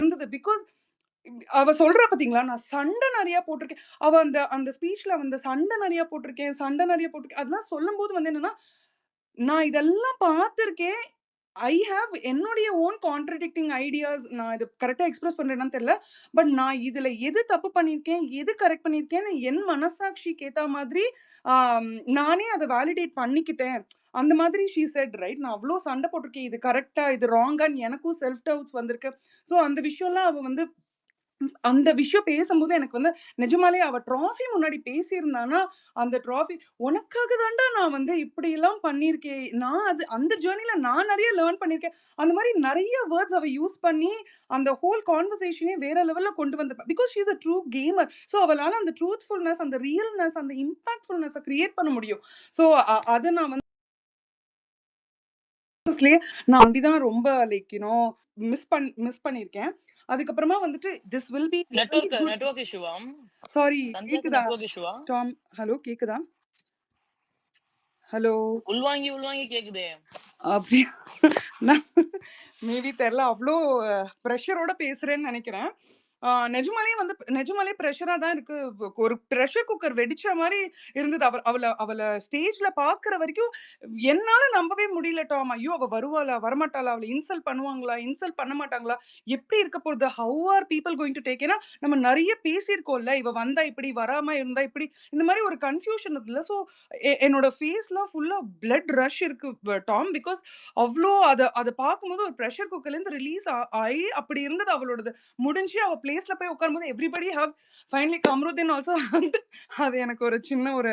இருந்தது. பிகாஸ் அவ சொல்றா பாத்தீங்களா, நான் சண்டை நெறைய போட்டுருக்கேன். அவ அந்த அந்த ஸ்பீச்ல வந்து சண்டை நெறைய போட்டுருக்கேன், சண்டை நெறைய போட்டுருக்கேன். அதெல்லாம் சொல்லும்போது வந்து என்னன்னா, நான் இதெல்லாம் பார்த்திருக்கேன். ஐ ஹேவ் என்னுடைய ஓன் கான்ட்ரடிக்டிங் ஐடியாஸ். நான் இத கரெக்ட்டா எக்ஸ்பிரஸ் பண்றேனான்னு தெரியல. பட் நான் இதுல எது தப்பு பண்ணியிருக்கேன், எது கரெக்ட் பண்ணியிருக்கேன்னு என் மனசாட்சிக்கு ஏத்தா மாதிரி ஆம், நானே அத வேலிடேட் பண்ணிக்கிட்டேன். அந்த மாதிரி ஷி செட் ரைட். நான் அவ்ளோ சண்டை போட்டுருக்கேன். இது கரெக்ட்டா, இது ராங்கான்னு எனக்கும் செல்ஃப் டவுட்ஸ் வந்திருக்கு. ஸோ அந்த விஷயம்லாம் அவ வந்து அந்த விஷயம் பேசும்போது எனக்கு வந்து நிஜமாலே அவ ட்ராஃபி முன்னாடி பேசியிருந்தான்னா, அந்த ட்ராஃபி "உனக்காக தான்டா நான் வந்து இப்படியெல்லாம் பண்ணியிருக்கேன். நான் அது அந்த ஜர்னில நான் நெறைய லேர்ன் பண்ணியிருக்கேன்." அந்த மாரி நெறைய வேர்ட்ஸ் அவ யூஸ் பண்ணி, அந்த ஹோல் கான்வர்சேஷனே வேற லெவல்ல கொண்டு வந்திருப்பா. Because she is a true gamer. So அவளால அந்த ட்ரூத்ஃபுல்னஸ், அந்த ரியல்னஸ், அந்த இம்பாக்ட்ஃபுல்னஸ கிரியேட் பண்ண முடியும். ஸோ அத நான் வந்து ப்ராசஸ்லயே நான் அப்படி தான் ரொம்ப லைக் மிஸ் பண்ணியிருக்கேன். அதுக்கப்புறமா வந்துட்டு this will be very network good. Network இஷ்யூவா? சாரி சந்தியாக்கு கேக்குதா? நெட்வொர்க் இஷ்யூவா? டாம் ஹலோ கேக்குதா? ஹலோ. உள்வாங்கி உள்வாங்கி கேக்குதே. அப்படியா? நான் மேபி தெரியல. அவ்ளோ பிரஷரோட பேசுறேன்னு நெனைக்கிறேன். நிஜமாலே பிரஷரா தான் இருக்கு. ஒரு பிரஷர் குக்கர் வெடிச்ச மாரி இருந்தது. அவள ஸ்டேஜ்ல பார்க்குற வரைக்கும் என்னால நம்பவே முடியல டாம். ஐயோ! அவ வருவாளா? வரமாட்டாளா? அவள இன்சல்ட் பண்ணுவாங்களா? இன்சல்ட் பண்ண மாட்டாங்களா? எப்படி இருக்க போகுது? How are people going to take? ஏன்னா நம்ம நெறைய பேசியிருக்கோம்ல. இவ வந்தா இப்படி, வராம இருந்தா இப்படி. இந்த மாரி ஒரு கன்ஃப்யூஷன் இருக்குல்ல. ஸோ என்னோட ஃபேஸ்லாம் ஃபுல்லா பிளட் ரஷ் இருக்கு டாம். பிகாஸ் அவ்ளோ அத அத பார்க்கும்போது ஒரு பிரஷர் குக்கர்லேருந்து ரிலீஸ் ஆயி அப்படி இருந்தது அவளோடது. முடிஞ்சு அவ பிளேஸ்ல போய் உட்காரும்போது everybody hug. Finally Kamrudeen also அது எனக்கு ஒரு சின்ன ஒரு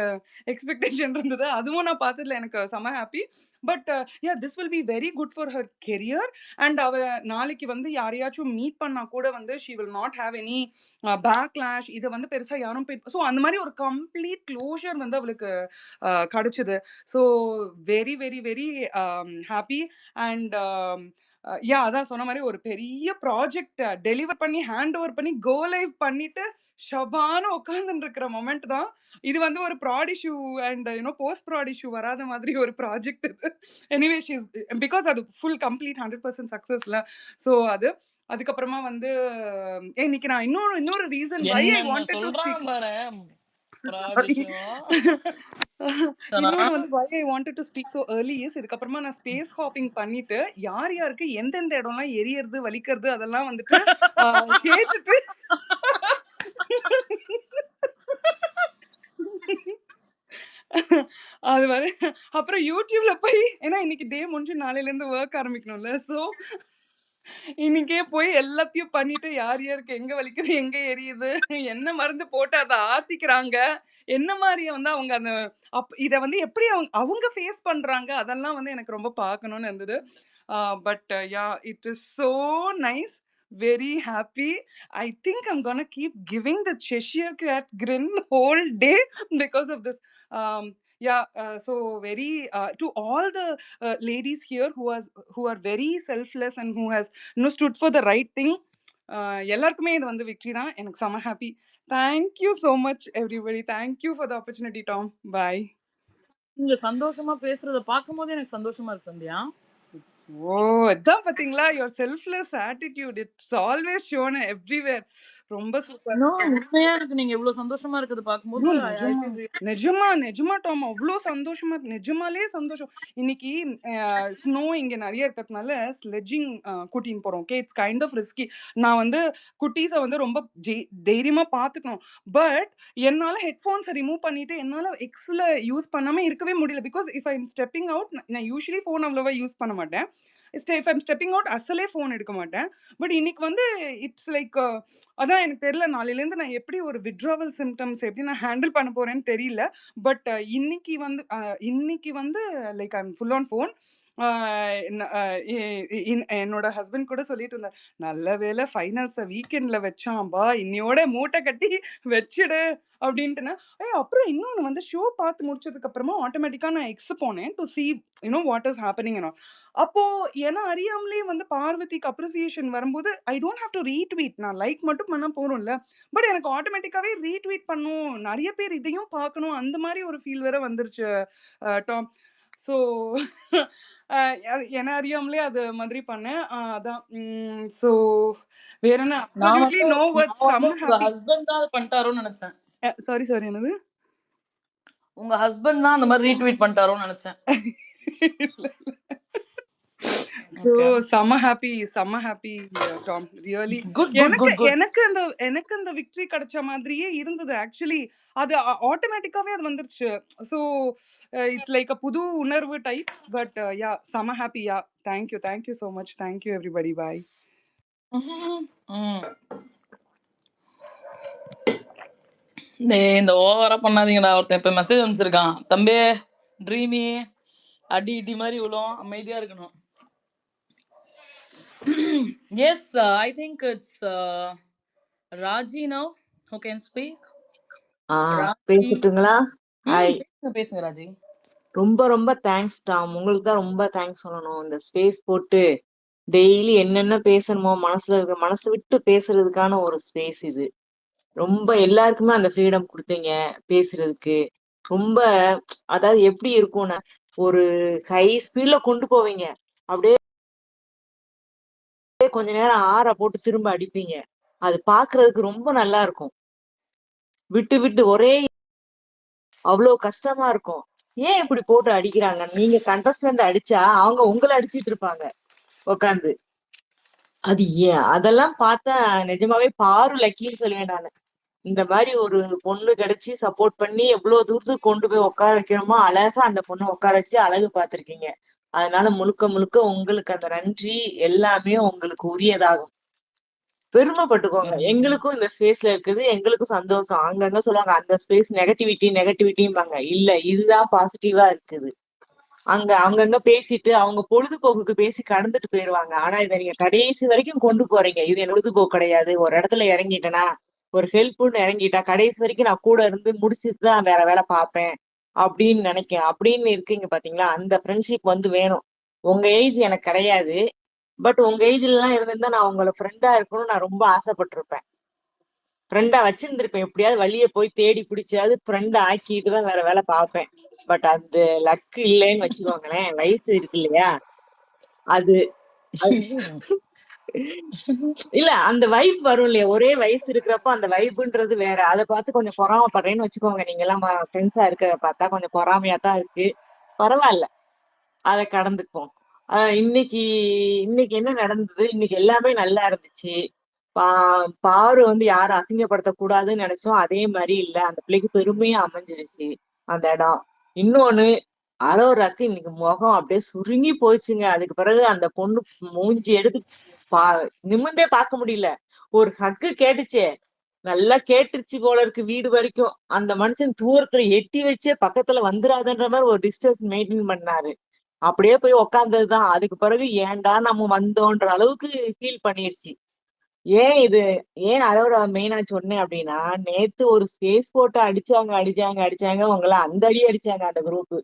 எக்ஸ்பெக்டேஷன் இருந்தது. அதுவும் நான் பார்த்ததுல எனக்கு செம happy. But yeah this will be very good for her career. And அவ நாளைக்கு வந்து யாரையாச்சும் மீட் பண்ணா கூட வந்து she will not have any backlash. இத வந்து பெருசா யாரும் ஸோ அந்த மாரி ஒரு கம்ப்ளீட் க்ளோஷர் வந்து அவளுக்கு கிடைச்சது. So very, very, very happy. And yeah அதான் சொன்ன மாரி ஒரு பெரிய ப்ராஜெக்ட் டெலிவர் பண்ணி, ஹேண்ட் ஓவர் பண்ணி, கோ லைவ் பண்ணிட்டு, ஷபான்னு உட்கார்ந்துட்டு இருக்கிற மொமெண்ட் தான். இது வந்து ஒரு prod issue and post prod issue வராத மாதிரி ஒரு ப்ராஜெக்ட் இது. எனிவே ஷி இஸ் பிகாஸ் அது ஃபுல் கம்ப்ளீட் 100% சக்சஸ்ல. ஸோ அது. அதுக்கப்புறமா வந்து இன்னைக்கு நான் இன்னொரு ரீசன் வை ஐ என்னென்ன வாண்டட் டூ சொல்றான் ஸ்பீக். பாரேன். சாரி. ப்ராடிஷும். இன்னொன்னு வந்து why I wanted to speak so early is இதுக்கப்புறமா நான் ஸ்பேஸ் ஹாப்பிங் பண்ணிட்டு, யார் யாருக்கு எந்தெந்த இடம்லாம் எரியறது, வலிக்கிறது அதெல்லாம் வந்துட்டு கேட்டுட்டு அது வந்து அப்புறம் YouTubeல போய் ஏன்னா இன்னைக்கு டே முடிஞ்சு நாளையிலேருந்து வொர்க் ஆரம்பிக்கணும்ல. ஸோ இன்னைக்கே போய் எல்லாத்தையும் பண்ணிட்டு யார் யாருக்கு எங்க வலிக்குது, எங்க எரியுது, என்ன மருந்து போட்டு அத ஆத்திக்கிறாங்க, என்ன மாரி வந்து அவங்க அந்த இத வந்து எப்படி அவங்க அவங்க ஃபேஸ் பண்றாங்க, அதெல்லாம் வந்து எனக்கு ரொம்ப பார்க்கணும்னு இருந்தது. But yeah it is so nice. Very happy. I think I'm gonna keep giving the Cheshire cat grin whole day because of this. Yeah, so very to all the ladies here who are very selfless and who has stood for the right thing. எல்லாருக்குமே இது வந்து victory தான். எனக்கு செம happy. Thank you so much everybody. Thank you for the opportunity Tom. Bye. நீங்க சந்தோஷமா பேசுறத பார்க்கும்போது எனக்கு சந்தோஷமா இருக்கு சந்தியா. ஓ! அதான் பாத்தீங்களா? Your selfless attitude it's always shown everywhere. ரொம்ப சூப்பர். உண்மையா எனக்கு நீங்க இவ்ளோ சந்தோஷமா இருக்கறத பார்க்கும்போது ஐயோ! ஐ நிஜமா. ஃபீல் ரியலி நிஜமா டாம். அவ்ளோ சந்தோஷமா இருக்கு. நிஜமாலே சந்தோஷம். இன்னைக்கு ஸ்னோ இங்க நெறைய இருக்கிறதுனால ஸ்லெட்ஜிங் கூட்டின்னு போறோம். Okay. It's kind of risky. நான் வந்து குட்டீஸ வந்து ரொம்ப தைரியமா பார்த்துக்கணும். பட் என்னால ஹெட்ஃபோன்ஸ ரிமூவ் பண்ணிட்டு என்னால எக்ஸ்ல யூஸ் பண்ணாம இருக்கவே முடியல. Because if I am stepping out நான் யூசுவலி ஃபோன் அவ்வளவா யூஸ் பண்ண மாட்டேன். If I am stepping out அசலே ஃபோன் எடுக்க மாட்டேன். பட் இன்னைக்கு வந்து இட்ஸ் லைக் அதான் எனக்கு தெரியல. நாளையிலேருந்து நான் எப்படி ஒரு வித்ட்ராவல் சிம்ப்டம்ஸ் எப்படி நான் ஹேண்டில் பண்ண போறேன்னு தெரியல. பட் இன்னைக்கு வந்து like I am full on phone. ஆ ந அ எ என்னோட ஹஸ்பண்ட் கூட சொல்லிட்டு இருந்தார். "நல்ல வேளை ஃபைனல்ஸ வீக்கெண்ட்ல வச்சான்பா. இன்னையோட மூட்டை கட்டி வச்சுடு" அப்படின்ட்டுனா. அப்புறம் இன்னொன்னு வந்து ஷோ பார்த்து முடிச்சதுக்கு அப்புறமா ஆட்டோமேட்டிக்கா நான் எக்ஸ் போனேன் to see what is happening and all. அப்போ என்ன அறியாமலே வந்து பார்வதிக்கு அப்ரிசியேஷன் வரும்போது, I don't have to retweet. நான் லைக் மட்டும் பண்ணா போதும்ல. பட் எனக்கு ஆட்டோமேட்டிக்காவே ரீட்வீட் பண்ணணும். நெறைய பேர் இதையும் பார்க்கணும். அந்த மாரி ஒரு ஃபீல் வேற வந்துருச்சு டாம். ஸோ அ அது என்ன அறியாமலே அது மாதிரி பண்ணேன். அதான் ஸோ வேற என்ன நான் அப்சல்யூட்லி வந்து நோ வேர்ட்ஸ். நான் வந்து செம்ம உங்க ஹாப்பி. ஹஸ்பண்ட் தான் அத பண்ணிட்டாரோன்னு நெனச்சேன். சாரி, சாரி என்னது? உங்க ஹஸ்பண்ட் தான் அந்த மாரி ரீட்வீட் பண்ணிட்டாரோன்னு நெனச்சேன். இல்ல, இல்ல. So okay. செம்ம happy Tom. Really good, good, எனக்கு குட், குட். எனக்கு அந்த விக்டரி கிடைச்ச மாதிரியே இருந்தது. ஆக்சுவலி அது ஆட்டோமேட்டிக்காவே அது வந்துருச்சு. ஸோ இட்ஸ் லைக் அ புது உணர்வு டைப். பட் யா செம்ம happy. Yeah thank you so much. Thank you everybody. Bye. ம். இந்த ஓவரா பண்ணாதீங்கடா. ஒருத்தன் இப்ப மெசேஜ் அனுப்பிச்சிருக்கான். தம்பி ட்ரீமி அடி இடி மாதிரி விழும், அமைதியா இருக்கணும். Yes, I think it's Raji now who can speak. Raji பேசட்டுங்களா? ஹாய். பேசுங்க ராஜி. ரொம்ப ரொம்ப தேங்க்ஸ் டாம். உங்களுக்கு தான் ரொம்ப தேங்க்ஸ் சொல்லணும். இந்த ஸ்பேஸ் போட்டு டெய்லி என்னென்ன பேசணுமோ மனசு விட்டு பேசுறதுக்கான ஒரு ஸ்பேஸ் இது. ரொம்ப எல்லாருக்குமே அந்த ஃப்ரீடம் கொடுத்தீங்க பேசுறதுக்கு. ரொம்ப அதாவது எப்படி இருக்கும்னா ஒரு ஹை ஸ்பீட்ல கொண்டு போவீங்க, அப்படியே கொஞ்ச நேரம் ஆற போட்டு திரும்ப அடிப்பீங்க. அது பாக்குறதுக்கு ரொம்ப நல்லா இருக்கும். விட்டு விட்டு ஒரே அவ்வளவு கஷ்டமா இருக்கும். ஏன் இப்படி போட்டு அடிக்கிறாங்க? நீங்க கண்டஸ்டன்ட் அடிச்சா அவங்க உங்களை அடிச்சிட்டு இருப்பாங்க உட்காந்து. அது ஏன் அதெல்லாம் பார்த்தா நிஜமாவே பாரு லக்கின்னு சொல்லுவேன் நானு. இந்த மாதிரி ஒரு பொண்ணு கிடைச்சி சப்போர்ட் பண்ணி எவ்வளவு தூரத்துக்கு கொண்டு போய் உட்கார வைக்கிறோமோ அழகா அந்த பொண்ணை உட்கார வச்சு அழகு பார்த்திருக்கீங்க. அதனால முழுக்க முழுக்க உங்களுக்கு அந்த நன்றி எல்லாமே உங்களுக்கு உரியதாகும். பெருமைப்பட்டுக்கோங்க. எங்களுக்கும் இந்த ஸ்பேஸ்ல இருக்குது, எங்களுக்கும் சந்தோஷம். அங்கங்க சொல்லுவாங்க அந்த ஸ்பேஸ் நெகட்டிவிட்டிம்பாங்க. இல்ல, இதுதான் பாசிட்டிவா இருக்குது. அங்கங்க பேசிட்டு அவங்க பொழுதுபோக்குக்கு பேசி கடந்துட்டு போயிருவாங்க. ஆனா இதை நீங்க கடைசி வரைக்கும் கொண்டு போறீங்க. இது என் பொழுதுபோக்கு கிடையாது. ஒரு இடத்துல இறங்கிட்டேனா, ஒரு ஹெல்ப்னு இறங்கிட்டா கடைசி வரைக்கும் நான் கூட இருந்து முடிச்சுட்டு தான் வேற வேலை பார்ப்பேன் அப்படின்னு அப்படின்னு இருக்கீங்க பாத்தீங்களா? அந்த ஃப்ரெண்ட்ஷிப் வேணும். உங்க ஏஜ் எனக்கு கிடையாது. பட் உங்க ஏஜ்ல எல்லாம் இருந்திருந்தா நான் உங்களை ஃப்ரெண்டா இருக்கணும்னு நான் ரொம்ப ஆசைப்பட்டிருப்பேன். ஃப்ரெண்டா வச்சிருந்திருப்பேன். எப்படியாவது வழிய போய் தேடி பிடிச்சாவது ஃப்ரெண்ட் ஆக்கிட்டு தான் வேற வேலை பார்ப்பேன். பட் அந்த லக்கு இல்லைன்னு வச்சுக்கோங்களேன். வயசு இருக்கு இல்லையா? அது இல்ல அந்த வைப் வரும் இல்லையா? ஒரே வயசு இருக்கிறப்ப அந்த வைப்புன்றது வேற. அதை பார்த்து கொஞ்சம் பொறாமப்படுறேன்னு வச்சுக்கோங்க. நீங்க எல்லாம் ஃப்ரெண்ட்ஸா இருக்கிறத பார்த்தா கொஞ்சம் பொறாமையா தான் இருக்கு. பரவாயில்ல, அதை கடந்துக்குவோம். இன்னைக்கு இன்னைக்கு என்ன நடந்தது? இன்னைக்கு எல்லாமே நல்லா இருந்துச்சு. பாரு யாரும் அசிங்கப்படுத்த கூடாதுன்னு நினைச்சோம். அதே மாதிரி இல்ல, அந்த பிள்ளைக்கு பெருமையா அமைஞ்சிருச்சு அந்த இடம். இன்னொன்னு, அரோராக்கு இன்னைக்கு முகம் அப்படியே சுருங்கி போச்சுங்க. அதுக்கு பிறகு அந்த பொண்ணு மூஞ்சி எடுத்து நிமிர்ந்தே பார்க்க முடியல. ஒரு ஹக்கு கேட்டுச்சே, நல்லா கேட்டுருச்சு போல இருக்கு வீடு வரைக்கும். அந்த மனுஷன் தூரத்துல எட்டி வச்சே பக்கத்துல வந்துராதுன்ற மாதிரி ஒரு டிஸ்டன்ஸ் மெயின்டைன் பண்ணாரு. அப்படியே போய் உக்காந்ததுதான். அதுக்கு பிறகு ஏன்டா நம்ம வந்தோன்ற அளவுக்கு ஃபீல் பண்ணிருச்சு. ஏன் அரோரா மெயினா சொன்னேன் அப்படின்னா, நேத்து ஒரு ஸ்பேஸ் போட்டு அடிச்சாங்க உங்களை அந்த அடி அடிச்சாங்க அந்த குரூப்.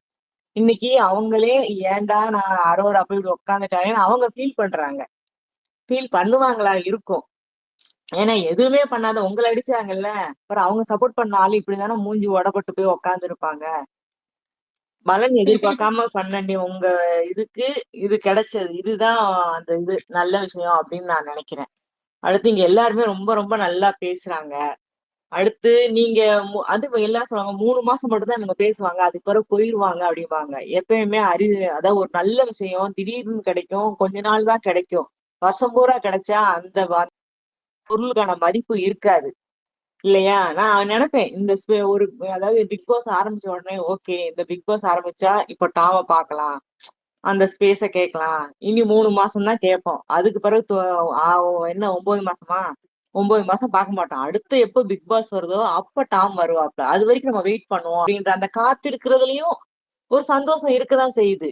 இன்னைக்கு அவங்களே ஏன்டா நான் அரோரா போய் இப்படி உட்காந்துட்டாங்கன்னு அவங்க ஃபீல் பண்றாங்க. ஃபீல் பண்ணுவாங்களா? இருக்கும். ஏன்னா எதுவுமே பண்ணாத உங்களை அடிச்சாங்கல்ல, அப்புறம் அவங்க சப்போர்ட் பண்ண ஆளு இப்படிதானே மூஞ்சி உடப்பட்டு போய் உட்கார்ந்து இருப்பாங்க. பலன் எதிர்பார்க்காம பண்ணி உங்க இதுக்கு இது கிடைச்சது. இதுதான் அந்த இது நல்ல விஷயம் அப்படின்னு நான் நினைக்கிறேன். அடுத்து இங்க எல்லாருமே ரொம்ப ரொம்ப நல்லா பேசுறாங்க. அடுத்து நீங்க அது எல்லாம் சொல்லுவாங்க 3 மாசம் மட்டும் தான் இவங்க பேசுவாங்க, அதுக்கு பிறகு போயிருவாங்க அப்படிம்பாங்க. எப்பயுமே அதாவது ஒரு நல்ல விஷயம் திடீர்னு கிடைக்கும், கொஞ்ச நாள் தான் கிடைக்கும். வருஷம் பூரா கிடைச்சா அந்த பொருளுக்கான மதிப்பு இருக்காது இல்லையா? நான் நினைப்பேன் இந்த ஒரு அதாவது பிக் பாஸ் ஆரம்பிச்ச உடனே ஓகே, இந்த பிக் பாஸ் ஆரம்பிச்சா இப்ப டாம பாக்கலாம், அந்த ஸ்பேஸ கேட்கலாம். இனி 3 மாசம் தான் கேட்போம். அதுக்கு பிறகு என்ன 9 மாசமா? 9 மாசம் பார்க்க மாட்டோம். அடுத்து எப்ப பிக் பாஸ் வருதோ அப்ப டாம் வருவாப்ல. அது வரைக்கும் நம்ம வெயிட் பண்ணுவோம் அப்படின்ற அந்த காத்திருக்கிறதுலயும் ஒரு சந்தோஷம் இருக்கதான் செய்யுது.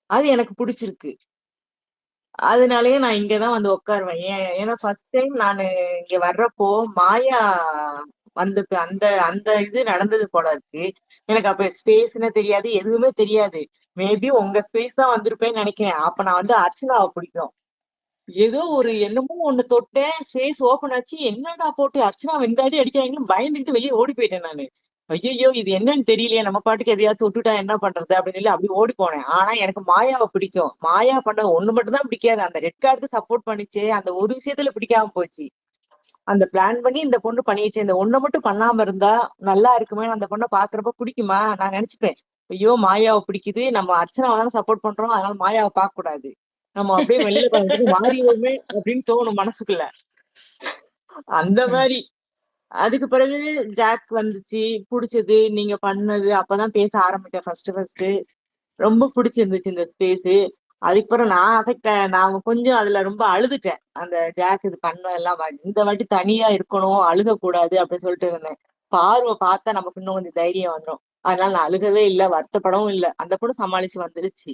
அது எனக்கு பிடிச்சிருக்கு. அதனாலயே நான் இங்கதான் உட்காருவேன். ஏன்னா ஃபர்ஸ்ட் டைம் நானு இங்க வர்றப்போ மாயா அந்த அந்த இது நடந்தது போல இருக்கு. எனக்கு அப்ப ஸ்பேஸ்ன்னு தெரியாது, எதுவுமே தெரியாது. மேபி உங்க ஸ்பேஸ் தான் வந்திருப்பேன்னு நினைக்கிறேன். அப்ப நான் அர்ச்சனாவை பிடிக்கும். ஏதோ ஒரு என்னமோ ஒண்ணு தொட்டேன், ஸ்பேஸ் ஓபன் ஆச்சு. என்னடா போட்டு அர்ச்சனா இந்த அடி அடிக்கிறாங்கன்னு பயந்துட்டு வெளியே ஓடி போயிட்டேன் நானு. ஐயையோ! இது என்னன்னு தெரியலையே! நம்ம பாட்டுக்கு எதையாவது தொட்டுட்டா என்ன பண்றது? அப்படின்னு சொல்லி அப்படி ஓடி போனேன். ஆனா எனக்கு மாயாவ பிடிக்கும். மாயா பண்ண ஒண்ணு மட்டும் தான் பிடிக்காது. அந்த ரெட் கார்டுக்கு சப்போர்ட் பண்ணுச்சே, அந்த ஒரு விஷயத்துல பிடிக்காம போச்சு. அந்த பிளான் பண்ணி இந்த பொண்ணு பண்ணிருச்சு. இந்த ஒண்ண மட்டும் பண்ணாம இருந்தா நல்லா இருக்குமேன்னு அந்த பொண்ண பாக்குறப்ப பிடிக்குமா? நான் நெனச்சுப்பேன். ஐயோ! மாயாவ பிடிக்குது. நம்ம அர்ச்சனாவ தான சப்போர்ட் பண்றோம். அதனால மாயாவ பாக்க கூடாது. நம்ம அப்படியே வெளில உட்காந்துட்டு மாறிடுவோமே அப்படின்னு தோணும் மனசுக்குள்ள. அந்த மாரி. அதுக்கு பிறகு ஜாக் வந்துச்சு. புடிச்சது. நீங்க பண்ணது. அப்பதான் பேச ஆரம்பிச்சேன் ஃபர்ஸ்ட்டு. ரொம்ப பிடிச்சிருந்துச்சு இந்த ஸ்பேஸு. அதுக்கப்புறம் நான் நான் கொஞ்சம் அதுல ரொம்ப அழுதுட்டேன். அந்த ஜாக் இது பண்ணதெல்லாம் இந்த வாட்டி தனியா இருக்கணும், அழுகக்கூடாது அப்படின்னு சொல்லிட்டு இருந்தேன். பார்வ பார்த்தா நமக்கு இன்னும் கொஞ்சம் தைரியம் வந்துரும். அதனால நான் அழுகவே இல்ல, வருத்தப்படவும் இல்ல. அந்த பொண்ணு சமாளிச்சு வந்துருச்சு.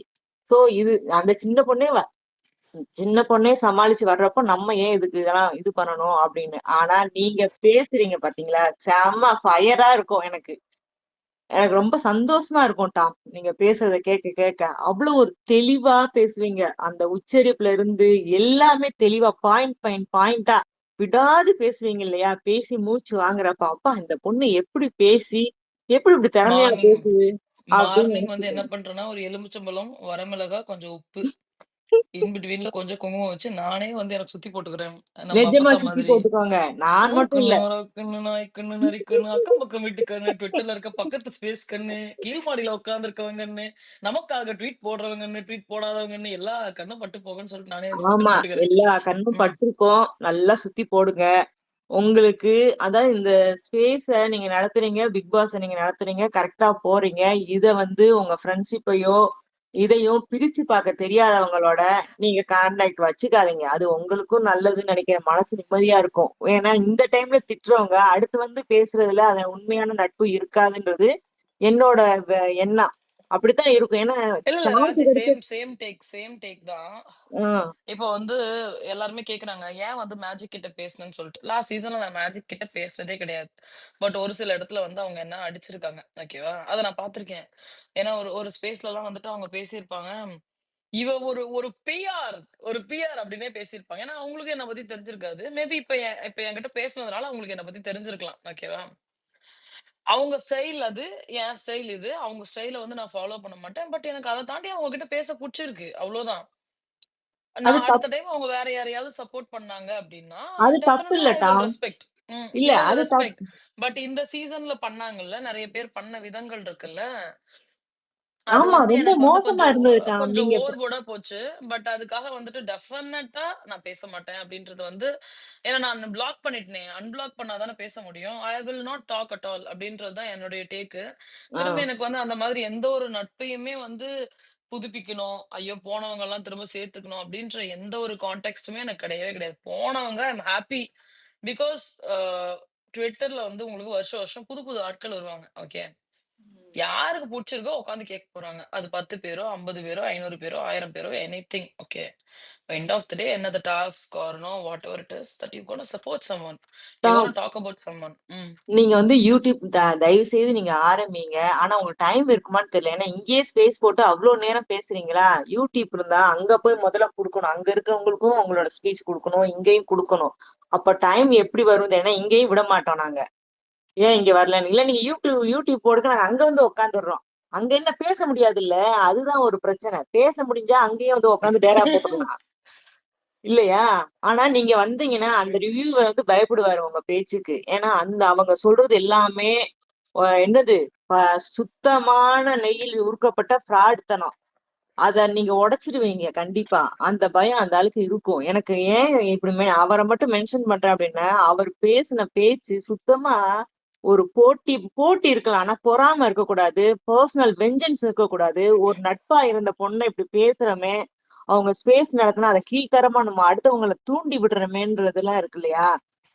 சோ இது அந்த சின்ன பொண்ணே சமாளிச்சு வர்றப்போ நம்ம ஏன் இதுக்கு இதெல்லாம் இது பண்ணணும் அப்படின்னு. ஆனா நீங்க பேசுறீங்க பாத்தீங்களா? செம்ம ஃபயரா இருக்கும் எனக்கு. எனக்கு ரொம்ப சந்தோஷமா இருக்கும் டாம். நீங்க பேசுறத கேட்க கேட்க. அவ்வளவு ஒரு தெளிவா பேசுவீங்க. அந்த உச்சரிப்புல இருந்து எல்லாமே தெளிவா பாயிண்டா விடாது பேசுவீங்க இல்லையா? பேசி மூச்சு வாங்குறப்ப, அப்பா இந்த பொண்ணு எப்படி பேசி, எப்படி இப்படி திறமையா மார்னிங் பேசுது அப்படின்னு மார்னிங் வந்து என்ன நினைச்சுப்பேன். பண்றேன்னா, ஒரு எலுமிச்சம்பழம், வரமிளகா, கொஞ்சம் உப்பு, இன் பிட்வீன்ல கொஞ்சம் குங்குமம் வச்சு நானே வந்து எனக்கு சுத்தி போட்டுக்கிறேன். நம்ம நிஜமா அப்பத்தா சுத்தி மாதிரி. போட்டுக்கோங்க. நான் மட்டும் மூக்குன்னு, இல்ல. மொறக்கண்ணு, நாய்க்கண்ணு, நரிக்கண்ணு, அக்கம் பக்கம் வீட்டு கண்ணு, ட்விட்டர்ல இருக்க பக்கத்து ஸ்பேஸ் கண்ணு, கீழ் மாடியில உட்கார்ந்திருக்கவங்கன்னு, நமக்காக ட்வீட் போடுறவங்கன்னு, ட்வீட் போடாதவங்கன்னு எல்லா கண்ணும் பட்டு போகுன்னு சொல்லிட்டு நானே சுத்தி ஆமா. போட்டுக்கிறேன். எல்லா கண்ணும் ம். பட்டிருக்கோம். நல்லா சுத்தி போடுங்க. உங்களுக்கு அதான் இந்த ஸ்பேஸ நீங்க நடத்துறீங்க. பிக் பாஸ நீங்க நடத்துறீங்க. கரெக்ட்டா போறீங்க. இத வந்து உங்க ஃப்ரெண்ட்ஷிப்பையோ, இதையும் பிரிச்சு பார்க்க தெரியாதவங்களோட நீங்க கான்டாக்ட் வச்சுக்காதீங்க. அது உங்களுக்கும் நல்லதுன்னு நெனைக்கிறேன். மனசு நிம்மதியா இருக்கும். ஏன்னா இந்த டைம்ல திட்டுறவங்க அடுத்து வந்து பேசுறதுல அது உண்மையான நட்பு இருக்காதுன்றது என்னோட எண்ணம். அப்படித்தான் இருக்கும். ஏன்னா இல்ல, இல்ல சான்ஸ் ராஜி, கிடைக்க சேம் டேக் தான். ம். இப்போ வந்து எல்லாருமே கேக்குறாங்க, ஏன் வந்து மேஜிக் கிட்ட பேசணும்னு சொல்லிட்டு. லாஸ்ட் சீசன்ல நான் மேஜிக் கிட்ட பேசுனதே கிடையாது. பட் ஒரு சில இடத்துல வந்து அவங்க என்ன அடிச்சிருக்காங்க. ஓகேவா? அத நான் பார்த்துருக்கேன். ஏன்னா ஒரு ஒரு ஸ்பேஸ்லலாம் வந்துட்டு அவங்க பேசியிருப்பாங்க. இவ ஒரு ஒரு பிஆர் ஒரு பிஆர் அப்டின்னே பேசியிருப்பாங்க. ஏன்னா அவங்களுக்கும் என்ன பத்தி தெரிஞ்சிருக்காது. மேபி இப்ப என்கிட்ட பேசுனதுனால அவங்களுக்கு என்ன பத்தி தெரிஞ்சிருக்கலாம். ஓகேவா? அவங்க ஸ்டைல் அது. என் ஸ்டைல் இது. அவங்க ஸ்டைல வந்து நான் ஃபாலோ பண்ண மாட்டேன். பட் எனக்கு அத தாண்டி அவங்க கிட்ட பேச புடிச்சிருக்கு. அவ்ளோதான். அது நான் அடுத்த டைம் அவங்க வேற யாரையாவது சப்போர்ட் பண்ணாங்க அப்டின்னா, அது தப்பு டெஃபினட்டா இல்ல ஐ வில் டாம். ரெஸ்பெக்ட். இல்ல வி வில் அது ரெஸ்பெக்ட். பட் இந்த சீசன்ல பண்ணாங்கல்ல, நெறைய பேர் பண்ண விதங்கள் இருக்குல்ல, அது ஆமா. வந்து ரொம்ப எனக்கு வந்து மோசமா இருந்தது டாம். கொஞ்சம் நீங்க ஓவர்போர்டா போச்சு. பட் அதுக்காக வந்துட்டு டெஃபினட்டா நான் பேச மாட்டேன் அப்டின்றது வந்து ஏன்னா நான் பிளாக் பண்ணிட்டேனே. அன்பிளாக் பண்ணா தானே பேச முடியும். I will not talk at all அப்டின்றது தான் என்னுடைய டேக்கு. ஆ. திரும்ப எனக்கு வந்து அந்த மாதிரி எந்த ஒரு நட்பையுமே வந்து புதுப்பிக்கணும். ஐயோ! போனவங்கலாம் திரும்ப சேர்த்துக்கணும் அப்டின்ற எந்த ஒரு கான்டெக்ஸ்ட்டுமே எனக்கு கிடையவே கிடையாது. போனவங்க ஐ அம் ஹேப்பி. பிகாஸ் அ Twitterல வந்து உங்களுக்கு வருஷம் வருஷம் புது புது ஆட்கள் வருவாங்க. ஓகே. யாருக்கு புடிச்சிருக்கோ உட்கார்ந்து கேட்க போறாங்க. அது 10 பேரோ, 50 பேரோ, 500 பேரோ, 1000 பேரோ anything. Okay. End of the day என்ன the task or no whatever it is that you gonna support someone. You Tom, gonna talk about someone. ம். நீங்க வந்து யூடியூப் தயவு செய்து நீங்க ஆரம்பிங்க. ஆனா உங்களுக்கு டைம் இருக்குமான்னு தெரியல. ஏன்னா இங்கேயே ஸ்பேஸ் போட்டு அவ்ளோ நேரம் பேசுறீங்களா? யூடியூப் இருந்தா அங்க போய் முதல்ல குடுக்கணும். அங்க இருக்கிறவங்களுக்கும் உங்களோட ஸ்பீச் குடுக்கணும். இங்கேயும் குடுக்கணும். அப்ப டைம் எப்படி வரும்? ஏன்னா இங்கேயும் விட மாட்டோம் நாங்க. ஏன் இங்க வரலன்னு. இல்ல நீங்க யூடியூப் போடுங்க நாங்க அங்க வந்து உட்காந்துடுறோம். அங்க என்ன பேச முடியாதுல்ல? அதுதான் ஒரு பிரச்சனை. பேச முடிஞ்சா அங்கேயே வந்து உட்காந்து டேரா போட்டுடலாம். இல்லையா? ஆனா நீங்க வந்தீங்கன்னா, அந்த ரிவ்யூவர் வந்து பயப்படுவாரு உங்க பேச்சுக்கு. ஏன்னா, அவங்க சொல்றது எல்லாமே என்னது? ப சுத்தமான நெய்யில் உருக்கப்பட்ட ஃப்ராட்த்தனம். அத நீங்க உடைச்சிடுவீங்க கண்டிப்பா. அந்த பயம் அந்த ஆளுக்கு இருக்கும். எனக்கு ஏன் இப்படி அவர மட்டும் மென்ஷன் பண்றேன் அப்படின்னா, அவர் பேசின பேச்சு சுத்தமா ஒரு போட்டி போட்டி இருக்கலாம். ஆனா பொறாம இருக்கக்கூடாது. பெர்சனல் வெஞ்சன்ஸ் இருக்கக்கூடாது. ஒரு நட்பா இருந்த பொண்ண இப்படி பேசுறோமே, அவங்க ஸ்பேஸ் நடத்துனா அத கீழ்த்தரமா நம்ம அடுத்தவங்கள தூண்டி விடுறோமேன்றதெல்லாம் இருக்கு இல்லையா?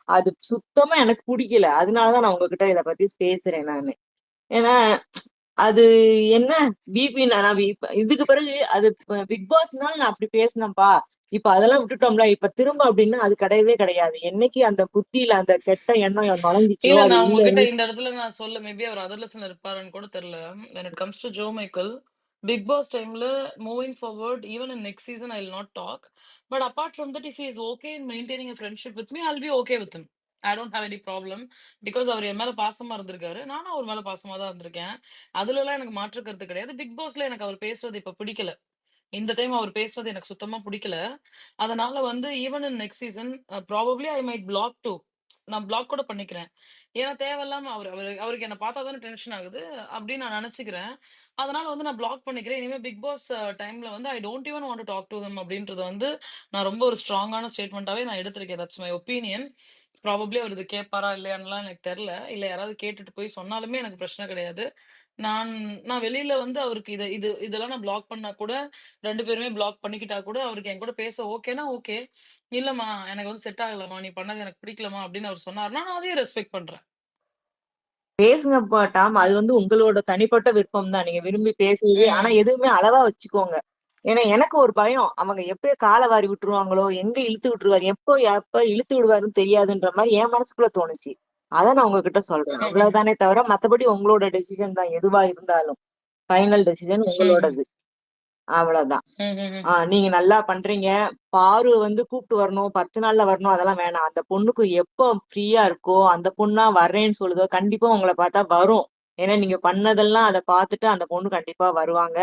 அது சுத்தமா எனக்கு புடிக்கல. அதனாலதான் நான் உங்ககிட்ட இத பத்தி பேசுறேன் நானு. ஏன்னா அது என்ன பிபி நான் இதுக்கு பிறகு அது பிக் பாஸ்னால நான் அப்படி பேசினேன்ப்பா. இப்ப அதெல்லாம் விட்டுட்டோம்ல. இப்ப திரும்ப அப்படின்னா அது கிடையவே கிடையாது. என்னைக்கு அந்த புத்தியில அந்த கெட்ட எண்ணம் நுழைஞ்சிச்சோ இல்ல அது நான் உள்ள உங்ககிட்ட இருந்து இந்த இடத்துல நான் சொல்ல மேபி அவர் அதர் லெசன்ல இருப்பாருன்னு கூட தெரியல. when it comes to Joe Michael, Bigg Boss டைம்ல moving forward even in next season I will not talk. But apart from that if he is okay in maintaining a friendship with me, I'll be okay with him. I don't have any problem. Because அவர் என் மேல பாசமா இருந்திருக்காரு. நானும் அவர் மேல பாசமா தான் இருந்திருக்கேன். அதுலலாம் எனக்கு மாற்று கருத்து கிடையாது. பிக் பாஸ்ல எனக்கு அவர் பேசுறது இப்ப பிடிக்கல. இந்த டைம் அவர் பேசுறது எனக்கு சுத்தமா புடிக்கல. அதனால வந்து even in next season probably I might block too. நான் பிளாக் கூட பண்ணிக்கிறேன். ஏன்னா தேவையில்லாம அவருக்கு என்ன பார்த்தா தானே டென்ஷன் ஆகுது அப்படின்னு நான் நெனச்சுக்கிறேன். அதனால வந்து நான் பிளாக் பண்ணிக்கிறேன். இனிமே பிக் பாஸ் டைம்ல வந்து I don't even want to talk to him அப்படின்றத வந்து நான் ரொம்ப ஒரு ஸ்ட்ராங்கான ஸ்டேட்மென்ட்டாவே நான் எடுத்திருக்கேன். That's my opinion. ப்ராபப்லி அவர் இது கேட்பாரா இல்லையான்னுலாம் எனக்கு தெரியல. இல்ல யாராவது கேட்டுட்டு போய் சொன்னாலுமே எனக்கு பிரச்சனை கிடையாது. நான் நான் வெளியில வந்து அவருக்கு இதெல்லாம் நான் பிளாக் பண்ணா கூட 2 பேருமே பிளாக் பண்ணிக்கிட்டா கூட அவருக்கு என் கூட பேச ஓகேன்னா ஓகே. இல்லம்மா எனக்கு வந்து செட் ஆகலம்மா. நீ பண்ணது எனக்கு பிடிக்கலம்மா அப்படின்னு அவர் சொன்னாருன்னா, நான் அதையும் ரெஸ்பெக்ட் பண்றேன். பேசுங்க டாம். அது வந்து உங்களோட தனிப்பட்ட விருப்பம் தான். நீங்க விரும்பி பேசுறது. ஆனா ம். எதுவுமே அளவா வச்சுக்கோங்க. ஏன்னா எனக்கு ஒரு பயம். அவங்க எப்ப கால வாரி விட்டுருவாங்களோ, எங்க இழுத்து விட்டுருவாரு, எப்ப இழுத்து விடுவாருன்னு தெரியாதுன்ற மாதிரி என் மனசுக்குள்ள தோணுச்சு. அத நான் உங்ககிட்ட சொல்றேன். ம்ஹ்ம். அவ்வளவுதானே தவிர மத்தபடி உங்களோட டெசிஷன் தான் எதுவா இருந்தாலும். ஃபைனல் டெசிஷன் ம்ஹ்ம். உங்களோடது. அவ்வளவுதான். ம்ஹ்ஹ்ம். நீங்க நல்லா பண்றீங்க. பாரு வந்து கூப்பிட்டு வரணும், 10 நாள்ல வரணும் அதெல்லாம் வேணாம். அந்த பொண்ணுக்கு எப்போ ஃப்ரீயா இருக்கோ, அந்த பொண்ணா வர்றேன்னு சொல்லுதோ, கண்டிப்பா உங்கள பார்த்தா வரும். ஏன்னா நீங்க பண்ணதெல்லாம் அத பார்த்துட்டு அந்த பொண்ணு கண்டிப்பா வருவாங்க.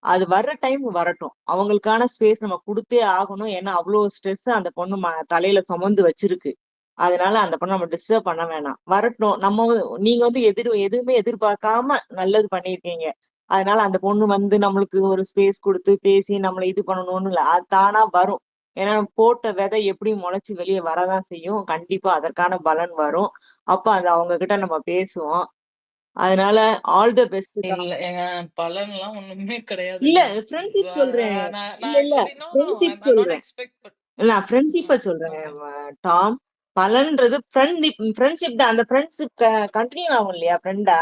அது வர்ற டைம் வரட்டும். அவங்களுக்கான ஸ்பேஸ் நம்ம குடுத்தே ஆகணும். ஏன்னா அவ்ளோ ஸ்ட்ரெஸ் அந்த பொண்ணு தலையில சுமந்து வச்சிருக்கு. அதனால அந்த பொண்ண நம்ம டிஸ்டர்ப் பண்ண வேணாம். வரட்டும். நீங்க வந்து எதுவுமே எதிர்பார்க்காம நல்லது பண்ணியிருக்கீங்க. அதனால அந்த பொண்ணு வந்து நம்மளுக்கு ஒரு ஸ்பேஸ் குடுத்து பேசி நம்மள இது பண்ணணும்னு இல்ல. அது தானா வரும். ஏன்னா போட்ட விதை எப்படி முளைச்சு வெளிய வரதான் செய்யும். கண்டிப்பா அதற்கான பலன் வரும். அப்ப அது அவங்க கிட்ட நம்ம பேசுவோம். அதனால ஆல் த பெஸ்ட் தான். இல்ல ஏங்க பலன்லாம் ஒண்ணுமே இல்ல கிடையாதுங்க. ஃப்ரெண்ட்ஷிப் சொல்றேன். நான் இல்ல, நான் இல்ல. Actually no, no. I friendship I'm not சொல்றேன். எக்ஸ்பெக்ட். நான் ஃப்ரெண்ட்ஷிப்ப ம். சொல்றேன் ஓகே. டாம். பலன்றது ஃப்ரெண்ட்ஷிப் தான். அந்த ஃப்ரெண்ட்ஷிப் கண்டினியூ ஆகும் இல்லையா ஃப்ரெண்டா?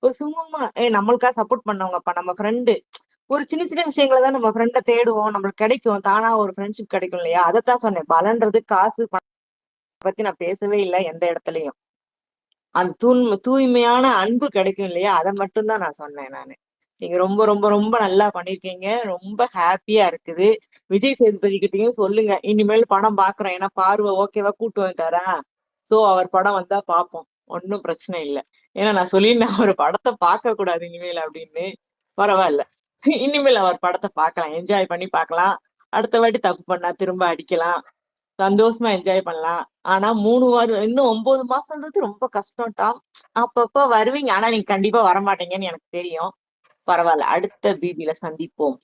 ஒரு சும்மா நம்மளுக்கா சப்போர்ட் பண்ணவங்கப்பா நம்ம ஃப்ரெண்டு. ஒரு சின்ன சின்ன விஷயங்கள தான் நம்ம ஃப்ரெண்ட தேடுவோம். நம்மளுக்கு கிடைக்கும். தானா ஒரு ஃப்ரெண்ட்ஷிப் கிடைக்கும் இல்லையா? அதத்தான் சொன்னேன். பலன்றது காசு பணம் பத்தி நான் பேசவே இல்ல எந்த இடத்துலயும். அந்த தூய்மையான அன்பு கிடைக்கும் இல்லையா? அத மட்டும் தான் நான் சொன்னேன் நானு. நீங்க ரொம்ப ரொம்ப ரொம்ப நல்லா பண்ணிருக்கீங்க. ரொம்ப ஹாப்பியா இருக்குது. விஜய் சேதுபதி கிட்டயும் சொல்லுங்க. இனிமேல் படம் பாக்குறோம். ஏன்னா பார்வ ஓகேவா கூட்டு வந்துட்டாரா? சோ அவர் படம் வந்தா பாப்போம். ஒண்ணும் பிரச்சனை இல்ல. ஏன்னா நான் சொல்லியிருந்தேன் அவர் படத்த பார்க்க கூடாது இனிமேல் அப்படின்னு. பரவால்ல. இனிமேல் அவர் படத்த பார்க்கலாம். என்ஜாய் பண்ணி பார்க்கலாம். அடுத்த வாட்டி தப்பு பண்ணா திரும்ப அடிக்கலாம். சந்தோஷமா என்ஜாய் பண்ணலாம். ஆனா 3 வாரம் இன்னும் 9 மாசம்ன்றது ரொம்ப கஷ்டம் டாம். அப்பப்ப வருவீங்க. ஆனா நீங்க கண்டிப்பா வரமாட்டீங்கன்னு எனக்கு தெரியும். பரவால்ல. அடுத்த பிபில சந்திப்போம்.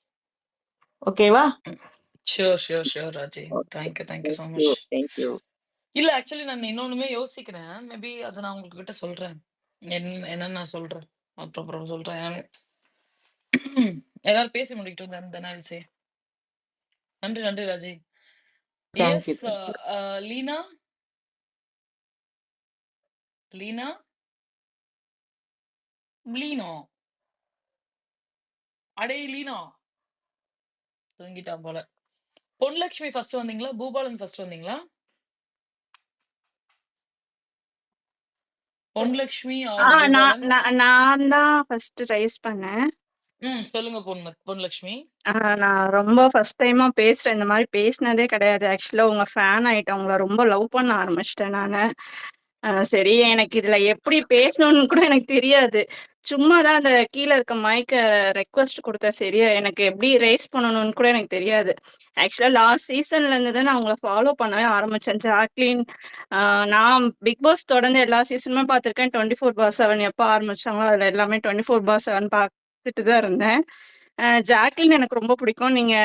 ஓகேவா? Sure, sure, sure Raji. Okay. Thank you so thank you. Much. Thank you. இல்ல ஆக்சுவலி நான் இன்னொன்னுமே யோசிக்கிறேன். மேபி அத நான் உங்ககிட்ட சொல்றேன். என்னன்னு நான் சொல்றேன். அப்புறம் அப்புறம் சொல்றேன். எல்லாரும் பேசி முடிக்கட்டும். தென் ஐ வில் சே. நன்றி, நன்றி Raji. Thank yes you. Thank you. Leena, Leena, Leeno. அடே லீனா. தூங்கிட்டா போல. பொன்லட்சுமி ஃபர்ஸ்ட் வந்தீங்களா? பூபாலன் ஃபர்ஸ்ட் வந்தீங்களா? பொன்லட்சுமி ஆர் நான் பூபாலன்? நான் நான் தான் ஃபர்ஸ்ட் ரைஸ் பண்ணேன். சொல்லுங்க பொன்லட்சுமி. நான் ரொம்ப ஃபர்ஸ்ட் டைமா பேசுறேன். இந்த மாதிரி பேசினதே கிடையாது. ஆக்சுவலா உங்க ஃபேன் ஆயிட்டேன். உங்களை ரொம்ப லவ் பண்ண ஆரம்பிச்சிட்டேன் நானு. சரி, எனக்கு இதுல எப்படி பேசணும்னு கூட எனக்கு தெரியாது. சும்மா தான் அந்த கீழே இருக்க மைக்க ரெக்வஸ்ட் கொடுத்தேன். சரியா, எனக்கு எப்படி ரேஸ் பண்ணணும்னு கூட எனக்கு தெரியாது. ஆக்சுவலா லாஸ்ட் சீசன்ல இருந்து தான் நான் உங்களை ஃபாலோ பண்ணவே ஆரம்பிச்சேன். ஜாக்லின், நான் பிக் பாஸ் தொடர்ந்து எல்லா சீசனுமே பார்த்திருக்கேன். 24/7 எப்போ ஆரம்பிச்சாங்களோ அதுல எல்லாமே 24/7 பார்த்துட்டு தான் இருந்தேன். ஜாக்லின் எனக்கு ரொம்ப பிடிக்கும். நீங்க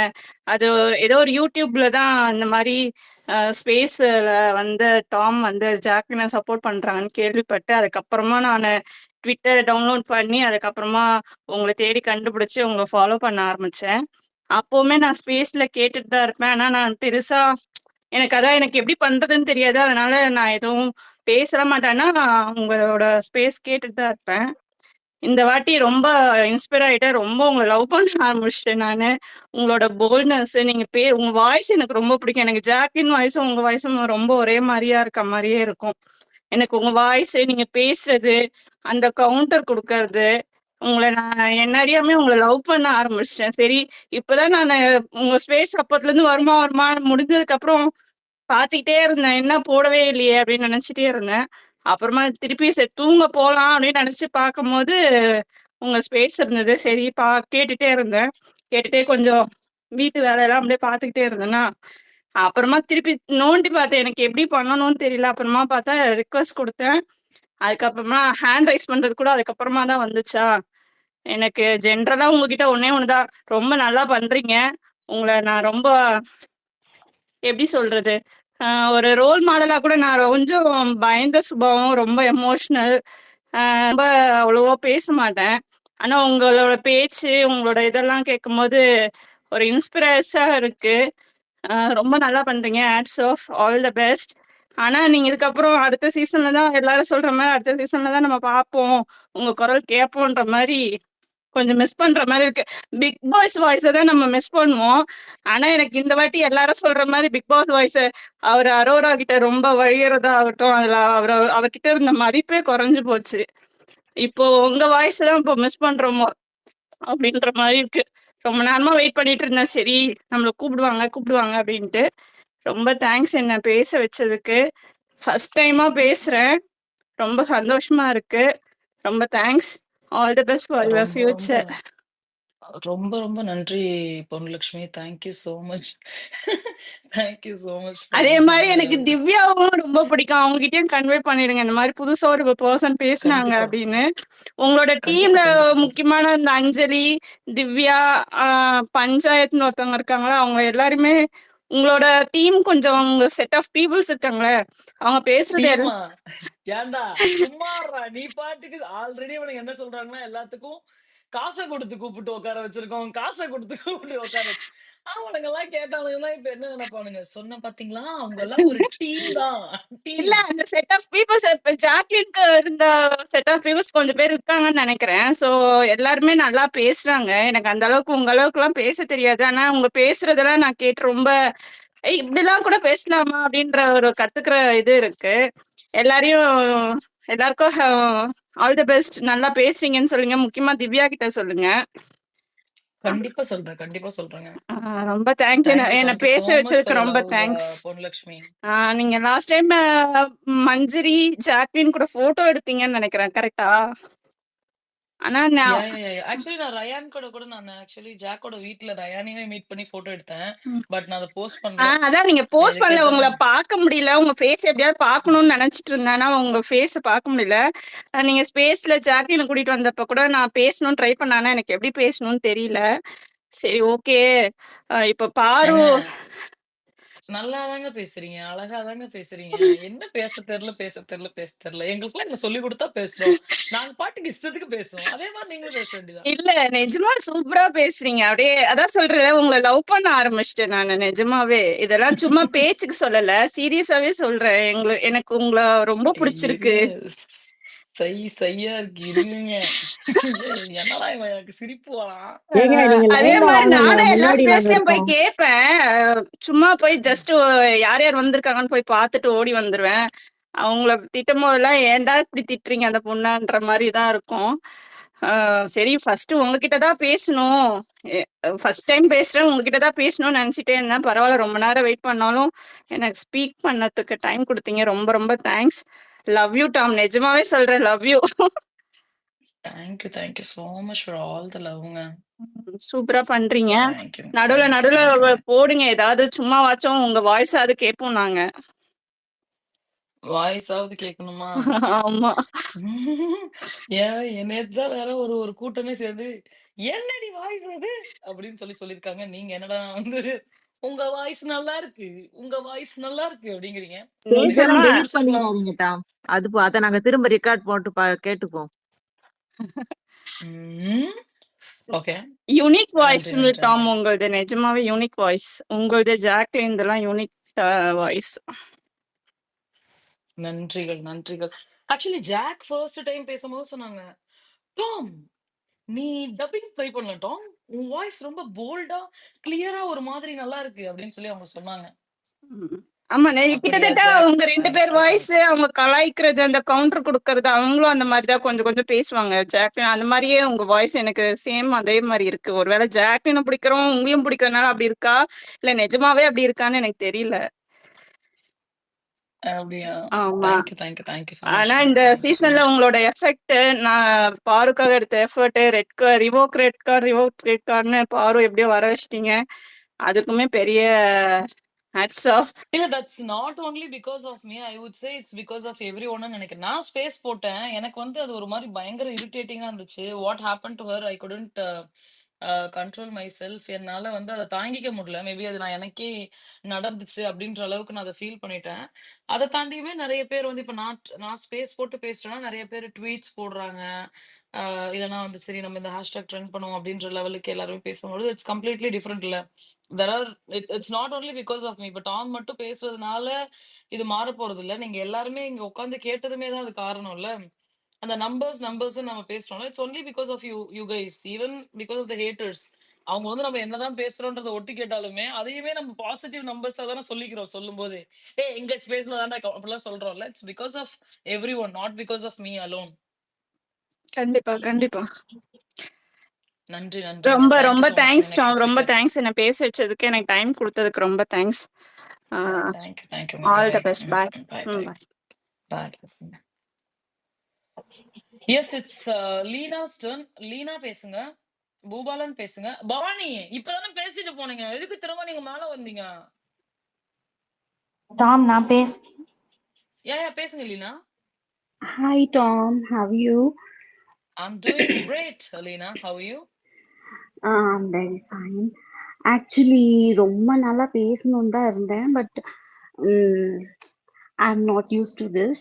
அது ஏதோ ஒரு யூடியூப்ல தான் இந்த மாதிரி ஸ்பேஸ்ல வந்து டாம் வந்து ஜாக்லினை சப்போர்ட் பண்றாங்கன்னு கேள்விப்பட்டு, அதுக்கப்புறமா நான் ட்விட்டர் டவுன்லோட் பண்ணி அதுக்கப்புறமா உங்களை தேடி கண்டுபிடிச்சு உங்களை ஃபாலோ பண்ண ஆரம்பிச்சேன். அப்பவுமே நான் ஸ்பேஸ்ல கேட்டுட்டு தான் இருப்பேன். ஆனா நான் பெருசா எனக்கு எப்படி பண்றதுன்னு தெரியாது. அதனால நான் எதுவும் பேசல மாட்டேன்னா உங்களோட ஸ்பேஸ் கேட்டுட்டு தான் இருப்பேன். இந்த வாட்டி ரொம்ப இன்ஸ்பயர் ஆயிட்டேன். ரொம்ப உங்கள லவ் பண்ண ஆரம்பிச்சுட்டேன் நானு. உங்களோட போல்ட்னஸ், நீங்க உங்க வாய்ஸ் எனக்கு ரொம்ப பிடிக்கும். எனக்கு ஜாக்லின் வாய்ஸும் உங்க வாய்ஸும் ரொம்ப ஒரே மாரியா இருக்க மாரியே இருக்கும். எனக்கு உங்க வாய்ஸ், நீங்க பேசுறது, அந்த கவுண்டர் குடுக்கறது, நான் என்ன அறியாமயே உங்கள லவ் பண்ண ஆரம்பிச்சுட்டேன். சரி, இப்பதான் நானு உங்க ஸ்பேஸ் அப்பத்துலருந்து வருமா வருமா முடிஞ்சதுக்கு அப்புறம் பாத்துக்கிட்டே இருந்தேன். என்ன போடவே இல்லையே அப்படின்னு நினைச்சிட்டே இருந்தேன். அப்புறமா திருப்பி சரி தூங்க போலாம் அப்படின்னு நினைச்சு பார்க்கும்போது உங்க ஸ்பேஸ் இருந்தது. சரி கேட்டுட்டே இருந்தேன். கேட்டுட்டே கொஞ்சம் வீட்டு வேலையெல்லாம் அப்படியே பார்த்துக்கிட்டே இருந்தேன்னா அப்புறமா திருப்பி நோண்டி பார்த்தேன். எனக்கு எப்படி பண்ணணும்னு தெரியல. அப்புறமா பார்த்தா ரிக்வெஸ்ட் கொடுத்தேன். அதுக்கப்புறமா ஹேண்ட் ரைஸ் பண்றது கூட அதுக்கப்புறமா தான் வந்துச்சா. எனக்கு ஜென்ரலா உங்ககிட்ட ஒண்ணே ஒண்ணுதான், ரொம்ப நல்லா பண்றீங்க. உங்களை நான் ரொம்ப எப்படி சொல்றது, ஒரு ரோல் மாடலா கூட நான் கொஞ்சம் பயந்த சுபாவம், ரொம்ப எமோஷனல், ரொம்ப அவ்வளவா பேச மாட்டேன். ஆனா உங்களோட பேச்சு, உங்களோட இதெல்லாம் கேட்கும்போது ஒரு இன்ஸ்பிரேஷனா இருக்கு. ரொம்ப நல்லா பண்றீங்க. Hats off, all the best. ஆனா நீங்க இதுக்கப்புறம் அடுத்த சீசன்ல தான் எல்லாரும் சொல்ற மாதிரி அடுத்த சீசன்ல தான் நம்ம பார்ப்போம், உங்க குரல் கேட்போன்ற மாதிரி கொஞ்சம் மிஸ் பண்ற மாதிரி இருக்கு. பிக் பாஸ் வாய்ஸை தான் நம்ம மிஸ் பண்ணுவோம். ஆனா எனக்கு இந்த வாட்டி எல்லாரும் சொல்ற மாதிரி பிக் பாஸ் வாய்ஸ் அவர் அரோரா கிட்ட ரொம்ப வழியறதா ஆகட்டும், அதுல அவர்கிட்ட இருந்த மதிப்பே குறைஞ்சு போச்சு. இப்போ உங்க வாய்ஸ் தான் இப்போ மிஸ் பண்றோமோ அப்படின்ற மாதிரி இருக்கு. ரொம்ப நேரமா வெயிட் பண்ணிட்டு இருந்தேன். சரி நம்மள கூப்பிடுவாங்க அப்படின்ட்டு. ரொம்ப தேங்க்ஸ் என்ன பேச வச்சதுக்கு. ஃபர்ஸ்ட் டைமா பேசுறேன். ரொம்ப சந்தோஷமா இருக்கு. ரொம்ப thanks. All the best for your ரொம்ப ரொம்ப ஃபியூச்சர். ரொம்ப ரொம்ப நன்றி Ponlakshmi. Thank you so much. Thank you so much for அதே மாதிரி எனக்கு திஸ். திவ்யாவும் ரொம்ப பிடிக்கும். அவங்ககிட்டயும் கன்வே பண்ணிடுங்க, இந்த மாதிரி புதுசா ஒரு பர்சன் பேசுனாங்க கண்டிப்பா. அப்படின்னு. உங்களோட கண்டிப்பா, டீம்ல கண்டிப்பா சொல்றேன். முக்கியமான இந்த அஞ்சலி, திவ்யா, பஞ்சாயத்துன்னு ஒருத்தவங்க இருக்காங்களா, அவங்க எல்லாருமே உங்களோட டீம் கொஞ்சம் உங்க செட் ஆஃப் பீப்புள்ஸ் இருக்காங்களே, அவங்க பேசுறது டீமா? ஏன்டா சும்மாறா நீ பாட்டுக்கு ஆல்ரெடி அவனுங்க என்ன சொல்றாங்கன்னா, எல்லாத்துக்கும் காச குடுத்து கூப்பிட்டு உட்கார வச்சிருக்கோம். காச குடுத்து கூப்பிட்டு உட்கார வச்சு அவனுங்கலாம் கேட்டானுங்கன்னா, இப்ப என்ன நினைப்பானுங்க? சொன்னேன் பாத்தீங்களா? அவங்கலாம் ஒரு டீம் தான். இல்ல டீம். அந்த செட் ஆஃப் பீப்புள்ஸ் இப்ப ஜாக்லின்க்கு இருந்த செட் ஆஃப் பீப்புள்ஸ் கொஞ்சம் பேர் இருக்காங்கன்னு நினைக்கிறேன். சோ எல்லாருமே நல்லா பேசுறாங்க. எனக்கு அந்த அளவுக்கு உங்க அளவுக்கு எல்லாம் பேச தெரியாது. ஆனா உங்க பேசுறதெல்லாம் நான் கேட்டு ரொம்ப இப்படிலாம் கூட பேசலாமா அப்படின்ற ஒரு கத்துக்கிற இது இருக்கு. எல்லாருக்கும் ஆல் தி பெஸ்ட். நல்லா பேசுறீங்கன்னு சொல்லுங்க. முக்கியமா திவ்யா கிட்ட சொல்லுங்க. கண்டிப்பா சொல்றேன். கண்டிப்பா சொல்றேங்க. ரொம்ப தேங்க்யூ. என்ன தேங்க் யூ பேச சோ மச் வச்சதுக்கு ஃபார் யூர் ரொம்ப லவ் தேங்க்ஸ். பொன்லட்சுமி. நீங்க லாஸ்ட் டைம் மஞ்சரி, ஜாக்லின் கூட போட்டோ எடுத்தீங்கன்னு நினைக்கிறேன். கரெக்டா? ஆனா யா, யா, யா, யா. ஆக்சுவலி நான் ரயான் கூட நான் ஆக்சுவலி ஜாக்கோட வீட்ல ரயானையுமே மீட் பண்ணி ஃபோட்டோ எடுத்தேன். பட் நான் அத போஸ்ட் பண்ணல. அதான் நீங்க போஸ்ட் எதுக்கு பண்ணல. உங்களை எடுத்தாலும் பார்க்க முடியல. உங்க ஃபேஸ் எப்படியாவது பார்க்கணும்னு நினைச்சிட்டு இருந்தேன். ஆனா உங்க ஃபேஸ் பார்க்க முடியல. நீங்க ஸ்பேஸ்ல ஜாக்லினை கூட்டிட்டு வந்தப்ப கூட நான் பேசணும்னு ட்ரை பண்ணானா எனக்கு எப்படி பேசணும்னு தெரியல. சரி ஓகே. இப்ப பாரு ஏங்க நல்லாதாங்க பேசுறீங்க. அழகாதாங்க பேசுறீங்க. என்ன பேச தெரியல. எங்களுக்கெல்லாம் என்ன சொல்லிக் குடுத்தா பேசுறோம். நாங்க பாட்டுக்கு இஷ்டத்துக்கு பேசுவோம். அதே மாரி நீங்களும் பேச வேண்டியதுதான். இல்ல நிஜமா சூப்பரா பேசுறீங்க. அப்படியே அதான் சொல்றேன், உங்களை லவ் பண்ண ஆரம்பிச்சிட்டேன் நானு நிஜமாவே. இதெல்லாம் சும்மா பேச்சுக்கு சொல்லல, சீரியஸாவே சொல்றேன். எனக்கு உங்களை ரொம்ப பிடிச்சிருக்கு. இருங்க. சையா இருக்கு. இருங்க. என்னடா இவன் எனக்கு சிரிப்பு வரான். ஏங்க நீங்க அதே லைன்ல மாதிரி வாங்கங்க, நானும் எல்லா முன்னாடி நாங்க ஸ்பேஸ்லயும் போய் இருக்கோம். கேட்பேன். சும்மா போய் ஜஸ்ட் யார் யார் வந்திருக்காங்கன்னு போய் பார்த்துட்டு ஓடி வந்துருவேன். அவங்கள திட்டும் போதெல்லாம் ஏன்டா இப்படி திட்டுறீங்க அந்த பொண்ணான்ற மாதிரி தான் இருக்கும். சரி ஃபர்ஸ்ட் உங்ககிட்ட தான் பேசணும். ஃபர்ஸ்ட் டைம் பேசுறேன், உங்ககிட்ட தான் பேசணும்னு நினைச்சிட்டே இருந்தேன். பரவாயில்ல, ரொம்ப நேரம் வெயிட் பண்ணாலும் எனக்கு ஸ்பீக் பண்ணதுக்கு டைம் கொடுத்தீங்க. ரொம்ப ரொம்ப தேங்க்ஸ். Love you Tom. நிஜமாவே சொல்றேன், love you. Thank you so much for all the லவ்ங்க. சூப்பரா பண்றீங்க. Thank you. நடுவுல போடுங்க ஏதாவது, சும்மாவாச்சும் உங்க வாய்ஸ் அது கேட்போம் நாங்க. வாய்ஸாவது கேட்கணுமா? ஆமா. ஏன் நேத்து தான் வேற ஒரு கூட்டமே சேர்ந்து, "என்னடி வாய்ஸ் அது?" அப்படின்னு சொல்லியிருக்காங்க. நீங்க என்னடா வந்து, "உங்க வாய்ஸ் நல்லா இருக்கு. உங்க வாய்ஸ் நல்லா இருக்கு" அப்படிங்கிறீங்க. பேஜ் எல்லாம் நிஜமா டெலீட் முடிச்சிருக்கலாம். பண்ணிடாதீங்க டாம். அத நாங்க திரும்ப ரெக்கார்ட் போட்டு கேட்டுப்போம். ம். ஓகே. யூனிக் வாய்ஸ் நன்றி, நன்றி, டாம். நன்றி. உங்களது நிஜமாவே யூனிக் வாய்ஸ். உங்களது ஜாக்லின் இதெல்லாம் யூனிக் வாய்ஸ். நன்றிகள். ஆக்சுவலி ஜாக் ஃபர்ஸ்ட் டைம் பேசும்போது சொன்னாங்க, "டாம், நீ டப்பிங் ட்ரை பண்ணல டாம். உன் வாய்ஸ் ரொம்ப போல்டா, கிளியரா ஒரு மாதிரி நல்லா இருக்கு" அப்படின்னு சொல்லி அவங்க சொன்னாங்க. ஆமா, அப்படியா கிட்டத்தட்ட ஜாக்? உங்க 2 பேர் தேங்க்ஸ். வாய்ஸ், அவங்க கலாய்க்கிறது, அந்த கவுண்டர் கொடுக்கறது, அவங்களும் அந்த மாதிரி தான் கொஞ்சம் கொஞ்சம் பேசுவாங்க. ஜாக்லின் அந்த மாதிரியே உங்க வாய்ஸ் எனக்கு சேம் அதே மாதிரி இருக்கு. ஒருவேளை ஜாக்லினை பிடிக்கிறோம் உங்களையும் பிடிக்கிறதுனால அப்படி இருக்கா, இல்ல நிஜமாவே அப்படி இருக்கான்னு எனக்கு தெரியல. அப்படியா? ஆமா. தேங்க் யூ சோ மச் ஆனா மா. இந்த தேங்க் யூ சோ சீசன்ல மச். உங்களோட எஃபெக்ட், நான் பாருக்காக எடுத்த எஃபர்ட், ரிவோக் ரெட் கார்டுன்னு பாரு எப்படியோ வர வச்சிட்டீங்க. அதுக்குமே பெரிய ஹேட்ஸ் ஆஃப். இல்ல that's not only because of me. I would say it's because of every ஒன்னு நினைக்கிறேன். நான் ஸ்பேஸ் போட்டேன். எனக்கு வந்து அது ஒரு மாதிரி பயங்கர இரிட்டேட்டிங்கா இருந்துச்சு. What happen to her I couldn't control my self. என்னால வந்து அதை தாங்கிக்க முடியல. மேபி அது நான் எனக்கே நடந்துச்சு அப்படின்ற அளவுக்கு நான் அதை ஃபீல் பண்ணிட்டேன். அதை தாண்டியுமே நிறைய பேர் வந்து இப்ப நான் ஸ்பேஸ் போட்டு பேசுறேன்னா நிறைய பேர் ட்வீட்ஸ் போடுறாங்க. இல்லைன்னா வந்து சரி நம்ம இந்த ஹேஷ்டாக் ட்ரெண்ட் பண்ணுவோம் அப்படின்ற லெவலுக்கு எல்லாருமே பேசும்போது இட்ஸ் கம்ப்ளீட்லி டிஃப்ரெண்ட் இல்ல. There are it's not only because of me. இப்ப டாம் மட்டும் பேசுறதுனால இது மாற போறது இல்ல. நீங்க எல்லாருமே இங்க உட்கார்ந்து கேட்டதுமே தான் அது காரணம் இல்ல. அந்த நம்பர்ஸ் நம்ம பேசுறோம்ல. It's only because of you guys. Even because of the haters. அவங்க வந்து நம்ம என்னதான் பேசுறோன்றத ஒட்டு கேட்டாலுமே அதையுமே நம்ம பாசிட்டிவ் நம்பர்ஸா தானே சொல்லிக்கிறோம் சொல்லும்போது. எங்க ஸ்பேஸ்ல தான்டா அப்படிலாம் சொல்றோம்ல. It's because of every one, not because of me alone. கண்டிப்பா. நன்றி. ரொம்ப தேங்க் யூ ரொம்ப so much. Thanks next Tom. ரொம்ப ஸ்பீக்கர். தேங்க்ஸ் என்ன பேச வச்சதுக்கு, எனக்கு டைம் கொடுத்ததுக்கு ரொம்ப thanks. Thank you. All the bye. Best. Bye. Bye. Bye. Bye. Yes it's Leena's turn. Leena பேசுங்க. பூபாலன் பேசுங்க. பவானி இப்பதானே பேசிட்டு போனீங்க. எதுக்கு திரும்ப நீங்க மேல வந்தீங்க? டாம், நான் யா பேசுங்க Leena. Hi Tom, how are you? I'm doing great, Lina. How are you? I'm very fine. Actually, ரொம்ப நாளா பேசணும்னு தான் இருந்தேன், but I'm not used to this.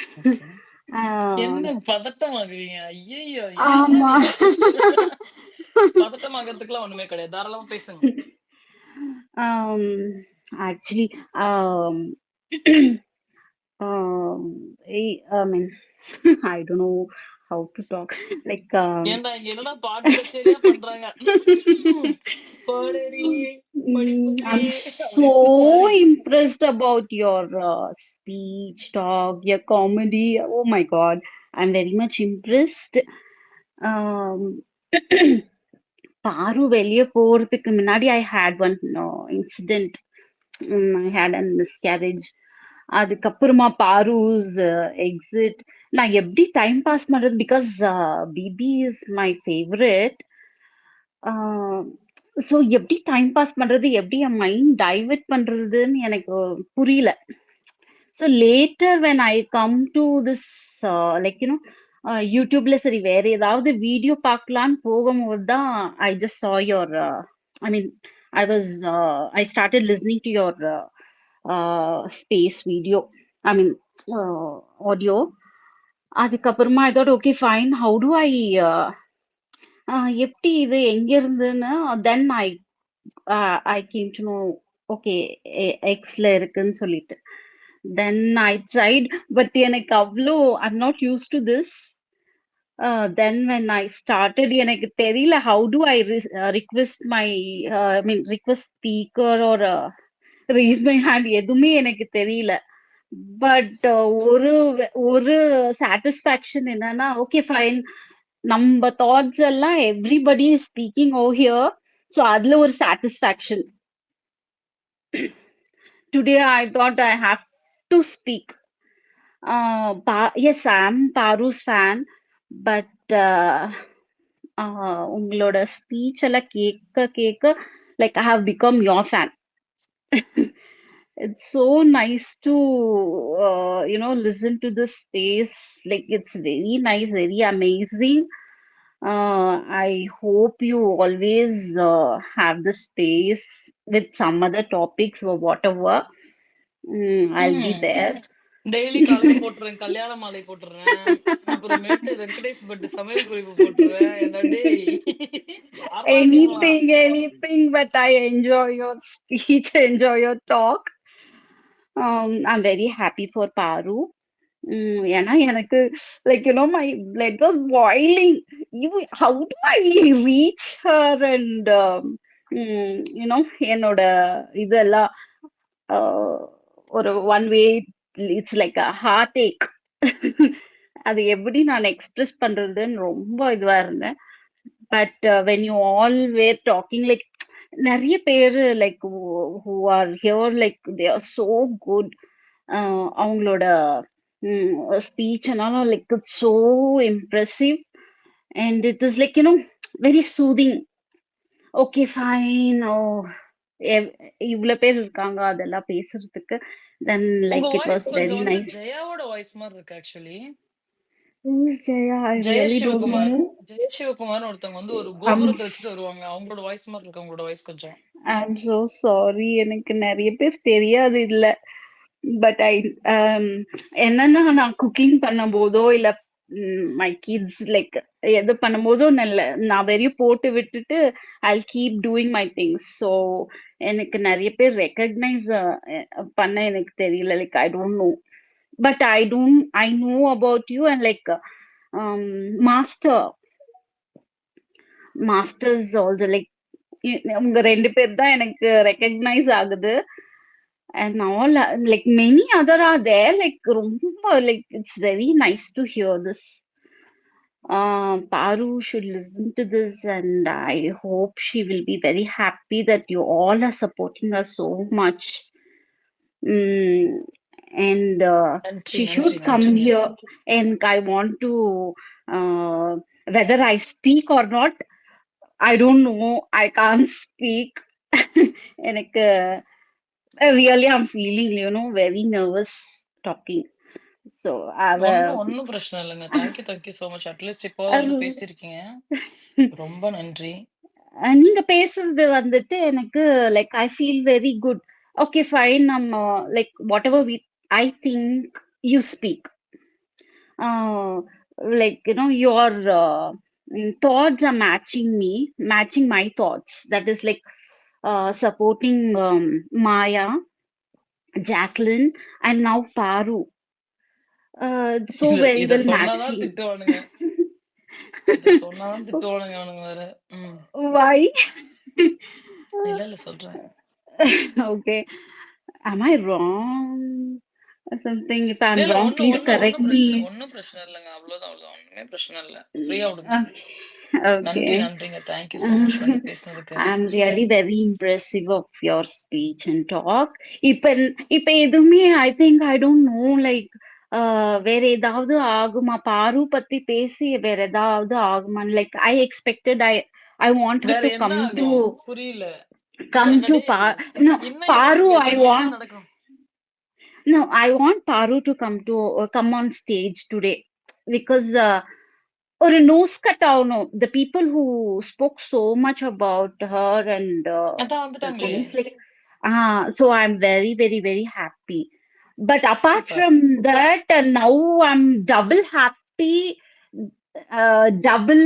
Okay. என்ன பதட்டம் ஆகுறீங்க? ஐயோ, என்னங்க ஆமா. நீங்க? பதட்டம் ஆகிறதுக்குலாம் ஒண்ணுமே கிடையாது. தாராளமா பேசுங்க. Actually, I mean, I don't know how to talk. Like, ஏன்டா இங்க என்னடா பாட்டு கச்சேரியா பண்றாங்க? பாடடி I'm படிப்புகளே so அப்படின்னு. impressed about your speech, talk, your comedy. Oh my God, I'm very much impressed. பாரு வெளியே போறதுக்கு முன்னாடி I had one incident. I had a miscarriage. அதுக்கப்புறமா பாரு's exit. நான் எப்படி டைம் பாஸ் பண்றது, because BB is my favourite. So எப்படி time pass பண்றது, எப்படி என் மைண்ட் டைவர்ட் பண்றதுன்னு எனக்கு புரியல. So later when I come to this like you know யூடியூப்ல சரி வேற ஏதாவது வீடியோ பார்க்கலான்னு போகும்போது தான் I just saw your I mean I started listening to your space video, I mean audio. அதுக்கப்புறமா I thought okay fine, how do I எப்படி இது எங்க இருந்துன்னு தென் I came to know okay எக்ஸ்ல இருக்குன்னு சொல்லிட்டு then I tried, but எனக்கு அவ்வளோ I'm not used to this. Then when I started எனக்கு தெரியல how do I request my I mean request speaker or raise my hand, எதுவுமே எனக்கு தெரியல. But ஒரு சாட்டிஸ்ஃபேக்ஷன் என்னன்னா ஓகே ஃபைன், நம்ம தாட்ஸ் எல்லாம் everybody speaking oh here, so அதுல ஒரு satisfaction. Today I thought I have to speak. Yes I am Paru's fan, but உங்களோட ஸ்பீச் எல்லாம் கேட்க கேட்க like I have become your fan. It's so nice to listen to this space. Like it's very nice, very amazing. I hope you always have the space with some other topics or whatever. I'll be there. Daily காலையில போட்டுறேன், கல்யாண மாலை போட்டுறேன், அப்புறமேட்டு Venkatesh but சமையல் குறிப்பு போட்டுறேன். என்ன டேய் யாரா நீங்களாம்? Anything, but I enjoy your speech, enjoy your talk. I'm very happy for Paru. ஏன்னா எனக்கு like my blood was boiling. How do I reach her and என்னோட இதெல்லாம் ஒரு one way it's like a heart ache. அது எப்படி நான் express பண்றதுன்னு ரொம்ப இதுவா இருந்தேன். But when you all were talking like நெறைய பேரு like who are here like they are so good. அவங்களோட ஸ்பீச் என்னாலும் லைக் இட்ஸ் so impressive and it is like very soothing. Okay fine. ஓ இவ்ளோ பேர் இருக்காங்க அதெல்லாம் பேசுறதுக்கு. தென் உங்க like it voice was very கொஞ்சம் வந்து நைஸ். ஜெயாவோட வாய்ஸ் மாரி இருக்கு ஆக்சுவலி. ஜெயா ஐ ஜெய ரியலி டோன்ட் நோ. சிவகுமார் ஜெய சிவகுமார்னு ஒருத்தவங்க வந்து ஒரு ஐம் கோபுரத்த வச்சுட்டு வருவாங்க. அவங்களோட வாய்ஸ் மாரி இருக்கு உங்களோட வாய்ஸ் கொஞ்சம். I'm so sorry. எனக்கு நெறைய பேர் தெரியாது இதுல. பட் என்னன்னா நான் குக்கிங் பண்ணும்போதோ இல்ல மை கிட்ஸ் லைக் எது பண்ணும்போதோ நான் வெறியும் போட்டு விட்டுட்டு I keep doing my things. So எனக்கு நிறைய பேர் ரெக்கக்னைஸ் பண்ண எனக்கு தெரியல. Like I don't know. But I know about you and like masters also like உங்க 2 பேர் தான் எனக்கு ரெக்கக்னைஸ் ஆகுது. And all like many other are there like ரொம்ப like it's very nice to hear this. Paru should listen to this and I hope she will be very happy that you all are supporting her so much. And நன்றி she நன்றி should come நன்றிங்க. here and I want to whether I speak or not I don't know. I can't speak. எனக்கு really I'm feeling very nervous talking. So ஒண்ணும் பிரச்சனை இல்லைங்க. Thank you so much. At least இப்போவாது வந்து பேசியிருக்கீங்க. ரொம்ப நன்றி. நீங்க பேசுறது வந்துட்டு எனக்கு like I feel very good. Okay fine. நம்ம like whatever I think you speak like your thoughts are matching my thoughts. That is like supporting Maya, Jacqueline, and now Paru. So very இத well சொன்னாதான் matching. திட்டுவானுங்க. இத சொன்னாதான் திட்டுவானுங்க அவனுங்க வேற. Why? இல்ல சொல்றேன். Okay. Am I wrong? Or something. If I'm இல்ல wrong, please correct me. ஒண்ணும் பிரச்சனை இல்லைங்க. அவ்வளவுதான் ஒண்ணுமே பிரச்சனை இல்ல. ஃப்ரீயா விடுங்க. Okay. நன்றிங்க. தேங்க்யூ so much வந்து பேசுனதுக்கு. I'm really very impressive of your speech and talk. இப்ப எதுவுமே I think I don't know like வேற ஏதாவது ஆகுமா? பாரு பத்தி பேசி வேற ஏதாவது ஆகுமான்னு like I expected I wanted வேற to என்ன come to ஆகும்? புரியல. no இன்னும் Paru என்னங்க I பேசணும்? என்ன want நடக்கும்? no I want Paru to come on stage today because ஒரு நோஸ் கட் ஆகணும். The people who spoke so much about her and அதான் வந்துட்டாங்களே. things like so I'm very very very happy. But apart super. from that now I'm double happy. Double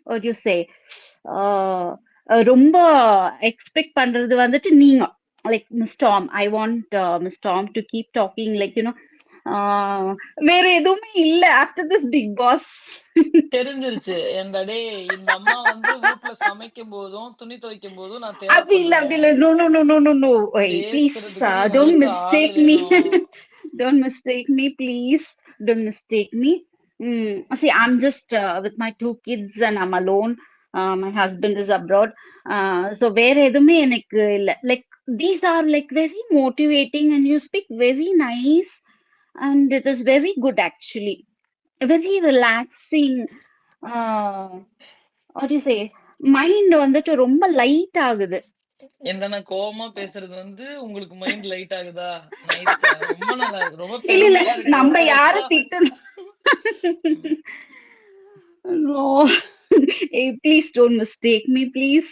what do you say ரொம்ப expect பண்றது வந்துட்டு நீங்க like Miss Tom. I want Miss Tom to keep talking like வேற எதுவுமே இல்ல after this big boss. தெரிஞ்சிருச்சு. இந்த அம்மா வந்து வீட்ல சமைக்கும் போதும், துணி துவைக்கும் போதும் நான் அப்படி இல்ல தேவைப்படுறேன். no wait please பேசுறதுக்கு don't இவங்களுக்கு ஆள் mistake me. வேணும். Don't mistake me please. Don't mistake me. See I'm just with my 2 kids and I'm alone. My husband is abroad. So வேற எதுவுமே எனக்கு இல்ல like these are like very motivating and you speak very nice and it is very good actually. Very relaxing. What do you say mind வந்துட்டு ரொம்ப light ஆகுது. நான் கோவமா பேசுறது வந்து உங்களுக்கு மைண்ட் லைட் ஆகுதா? நைஸ்டா. ரொம்ப நல்லா இருக்கு. ரொம்ப இல்ல பெருமையா இருக்கு. நம்ம ரொம்ப யார வருஷம் திட்டணும். No. Hey, please don't mistake me, please.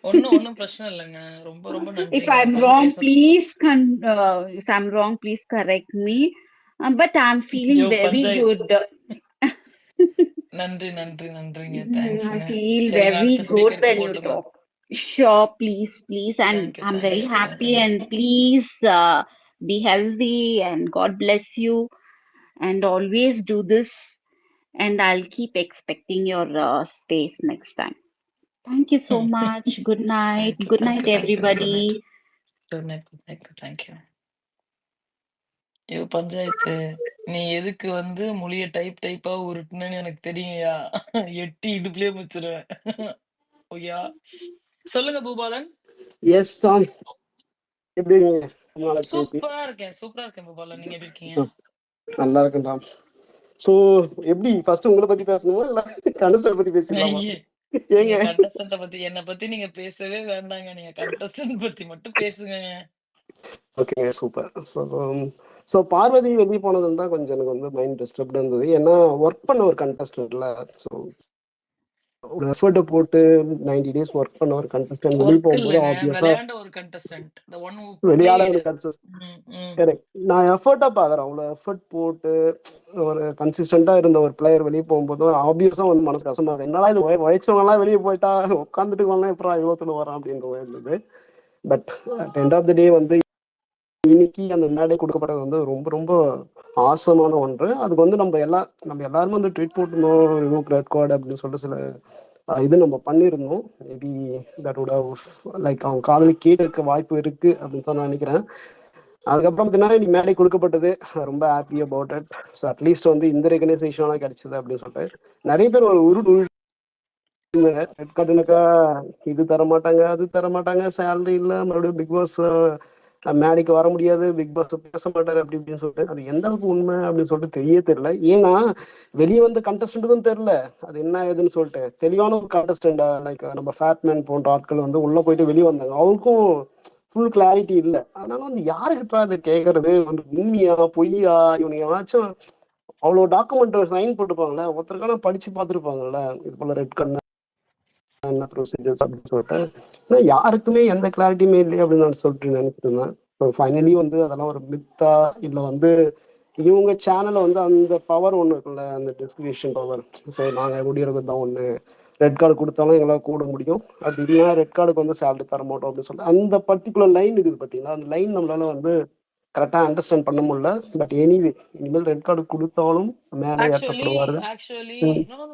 ஒண்ணும் பிரச்சனை இல்லைங்க. ரொம்ப ரொம்ப If நன்றிங்க. I'm எனக்கு வந்து wrong, பேசுறது. if I'm wrong, please correct me. But I'm feeling ஐயோ very பஞ்சாயத்து. good. நன்றிங்க. I தேங்க்ஸ்ங்க. feel சரிங்க very அடுத்த good ஸ்பீக்கருக்கு when you போட்டுங்க. talk. Sure, please. And I'm very thank you. happy and please be healthy and God bless you and always do this. And I'll keep expecting your space next time. Thank you so much. Good night. Good night, everybody. Good night. Thank you. ஐயோ பஞ்சாயத்து. நீ எதுக்கு வந்து மொழிய டைப்பா உருட்டுனேன்னு எனக்கு தெரியும்யா. எட்டி இடுப்புலயே முடிச்சிருவேன். ஓய்யா. சொல்லுங்க பூபாலன். எஸ் டாம், எப்படி இருக்கீங்க? ரொம்ப நாளாச்சு பேசி. சூப்பரா இருக்கேன் பூபாலன். நீங்க எப்படி இருக்கீங்க? நல்லா இருக்கேன் டாம். ஸோ எப்படி ஃபர்ஸ்ட் உங்களை பத்தி பேசணுமா இல்ல கண்டஸ்டன்ட் பத்தி பேசிடலாமா? நீங்க ஏங்க கண்டஸ்டன்ட பத்தி என்ன பத்தி நீங்க பேசவே வேண்டாங்க. நீங்க கண்டஸ்டன்ட் பத்தி மட்டும் பேசுங்க. ஓகேங்க, சூப்பர். ஸோ பார்வதி வெளியே போனதுன்னு தான் கொஞ்சம் எனக்கு வந்து மைண்ட் டிஸ்டர்ப்டாக இருந்தது. ஏன்னா ஒர்க் பண்ண ஒரு கண்டஸ்டன்ட்ல, ஸோ ஒரு எஃபர்ட்டை போட்டு 90 days ஒர்க் பண்ண ஒரு கண்டஸ்டன்ட் வெளியே ஒர்க் போகும்போது இல்லங்க, ஆப்வியஸா விளையாண்ட ஒரு contestant. the one who வெளியாட played. ஒரு கரெக்ட். நான் எஃபர்ட்டா பாக்குறேன். அவ்வளோ எஃபர்ட் போட்டு ஒரு கன்சிஸ்டண்டா இருந்த ஒரு பிளேயர் வெளியே போகும்போது ஆப்வியஸா வந்து மனசு கஷ்டமா இருக்கு. என்னடா இது உழைச்சவங்க எல்லாம் வெளியே போயிட்டா உட்காந்துட்டு வரலாம் எப்பறம் இவ்வளோத்துல வரான் அப்படின்ற மாதிரி இருந்தது. But at end of the day வந்து இன்னைக்கு அந்த மேடை கொடுக்கப்பட்டது வந்து ரொம்ப ரொம்ப ஆசமான ஒன்று. அதுக்கு வந்து நம்ம எல்லாருமே வந்து ட்வீட் போட்டிருந்தோம், ரெட் கார்டு அப்படின்னு சொல்லிட்டு சில இது நம்ம பண்ணியிருந்தோம். Maybe that would have like அவங்க காதலி கேட்டிருக்க வாய்ப்பு இருக்கு அப்படின்னு தான் நான் நினைக்கிறேன். அதுக்கப்புறம் பார்த்தீங்கன்னா இன்னைக்கு மேடை கொடுக்கப்பட்டது, ரொம்ப happy about it. So at least வந்து இந்த ரெகனைசேஷனாக கிடைச்சது அப்படின்னு சொல்லிட்டு நிறைய பேர் ஒரு ரெட் கார்டுனாக்கா இது தர மாட்டாங்க, அது தர மாட்டாங்க, சேலரி இல்லை, மறுபடியும் பிக் பாஸ் மேடைக்கு வர முடியாது, பிக் பாஸ் பேச மாட்டாரு அப்படி இப்படின்னு சொல்லிட்டு அது எந்த அளவுக்கு உண்மை அப்படின்னு சொல்லிட்டு தெரியல. ஏன்னா வெளியே வந்த கண்டஸ்டன்ட்டுக்கும் தெரியல அது என்ன ஏதுன்னு சொல்லிட்டு. தெளிவான ஒரு கண்டஸ்டண்டா லைக் நம்ம ஃபேட்மேன் போன்ற ஆட்கள் வந்து உள்ள போயிட்டு வெளியே வந்தாங்க, அவருக்கும் ஃபுல் கிளாரிட்டி இல்லை. அதனால வந்து யாருக்கிட்டா அதை கேட்கறது, உண்மையா பொய்யா, இவனுக்கு எவனாச்சும் அவ்வளோ டாக்குமெண்ட் சைன் போட்டுப்பாங்களே, ஒருத்தருக்கான படிச்சு பார்த்துருப்பாங்கல்ல இது போல ரெட் கண்ணு என்ன ப்ரொசீஜர்ஸ் அப்படின்னு சொல்லிட்டு. ஆனால் யாருக்குமே எந்த கிளாரிட்டியுமே இல்லை அப்படின்னு நான் சொல்லிட்டு நினைச்சிட்டு இருந்தேன். ஸோ ஃபைனலி வந்து அதெல்லாம் ஒரு மித்தா இல்லை வந்து இவங்க சேனலை வந்து அந்த பவர் ஒன்று இருக்குல்ல, அந்த டிஸ்கிரிப்ஷன் பவர். ஸோ நாங்கள் முடியறது தான் ஒன்று, ரெட் கார்டு கொடுத்தாலும் எங்களால் கூட முடியும், அப்படி இல்லைன்னா ரெட் கார்டுக்கு வந்து சேலரி தர மாட்டோம் அப்படின்னு சொல்லிட்டு அந்த பர்டிகுலர் லைன் இருக்குது பார்த்தீங்களா. அந்த லைன் நம்மளால வந்து கரெக்டாக அண்டர்ஸ்டாண்ட் பண்ண முடியல. பட் எனிவே இனிமேல் ரெட் கார்டு கொடுத்தாலும் மேலே ஏற்றப்படுவாரு. ஆக்சுவலி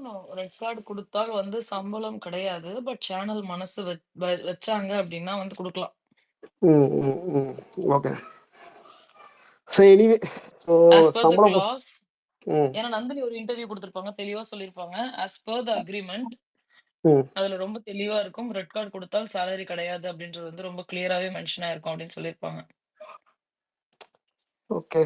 நோ ரெட் கார்டு கொடுத்தால் வந்து சம்பளம் கிடையாது. பட் சேனல் மனசு வச்சாங்க அப்படின்னா வந்து கொடுக்கலாம். Okay. So anyway so as per the சம்பளம் clause. ஏன்னா நந்தினி ஒரு இன்டர்வியூ கொடுத்திருப்பாங்க, தெளிவா சொல்லியிருப்பாங்க. as per the agreement அதுல ரொம்ப தெளிவா இருக்கும், ரெட் கார்டு கொடுத்தால் சேலரி கிடையாது அப்படின்றது வந்து ரொம்ப கிளியராவே மென்ஷன் ஆயிருக்கும் அப்படின்னு சொல்லியிருப்பாங்க. ஓகே.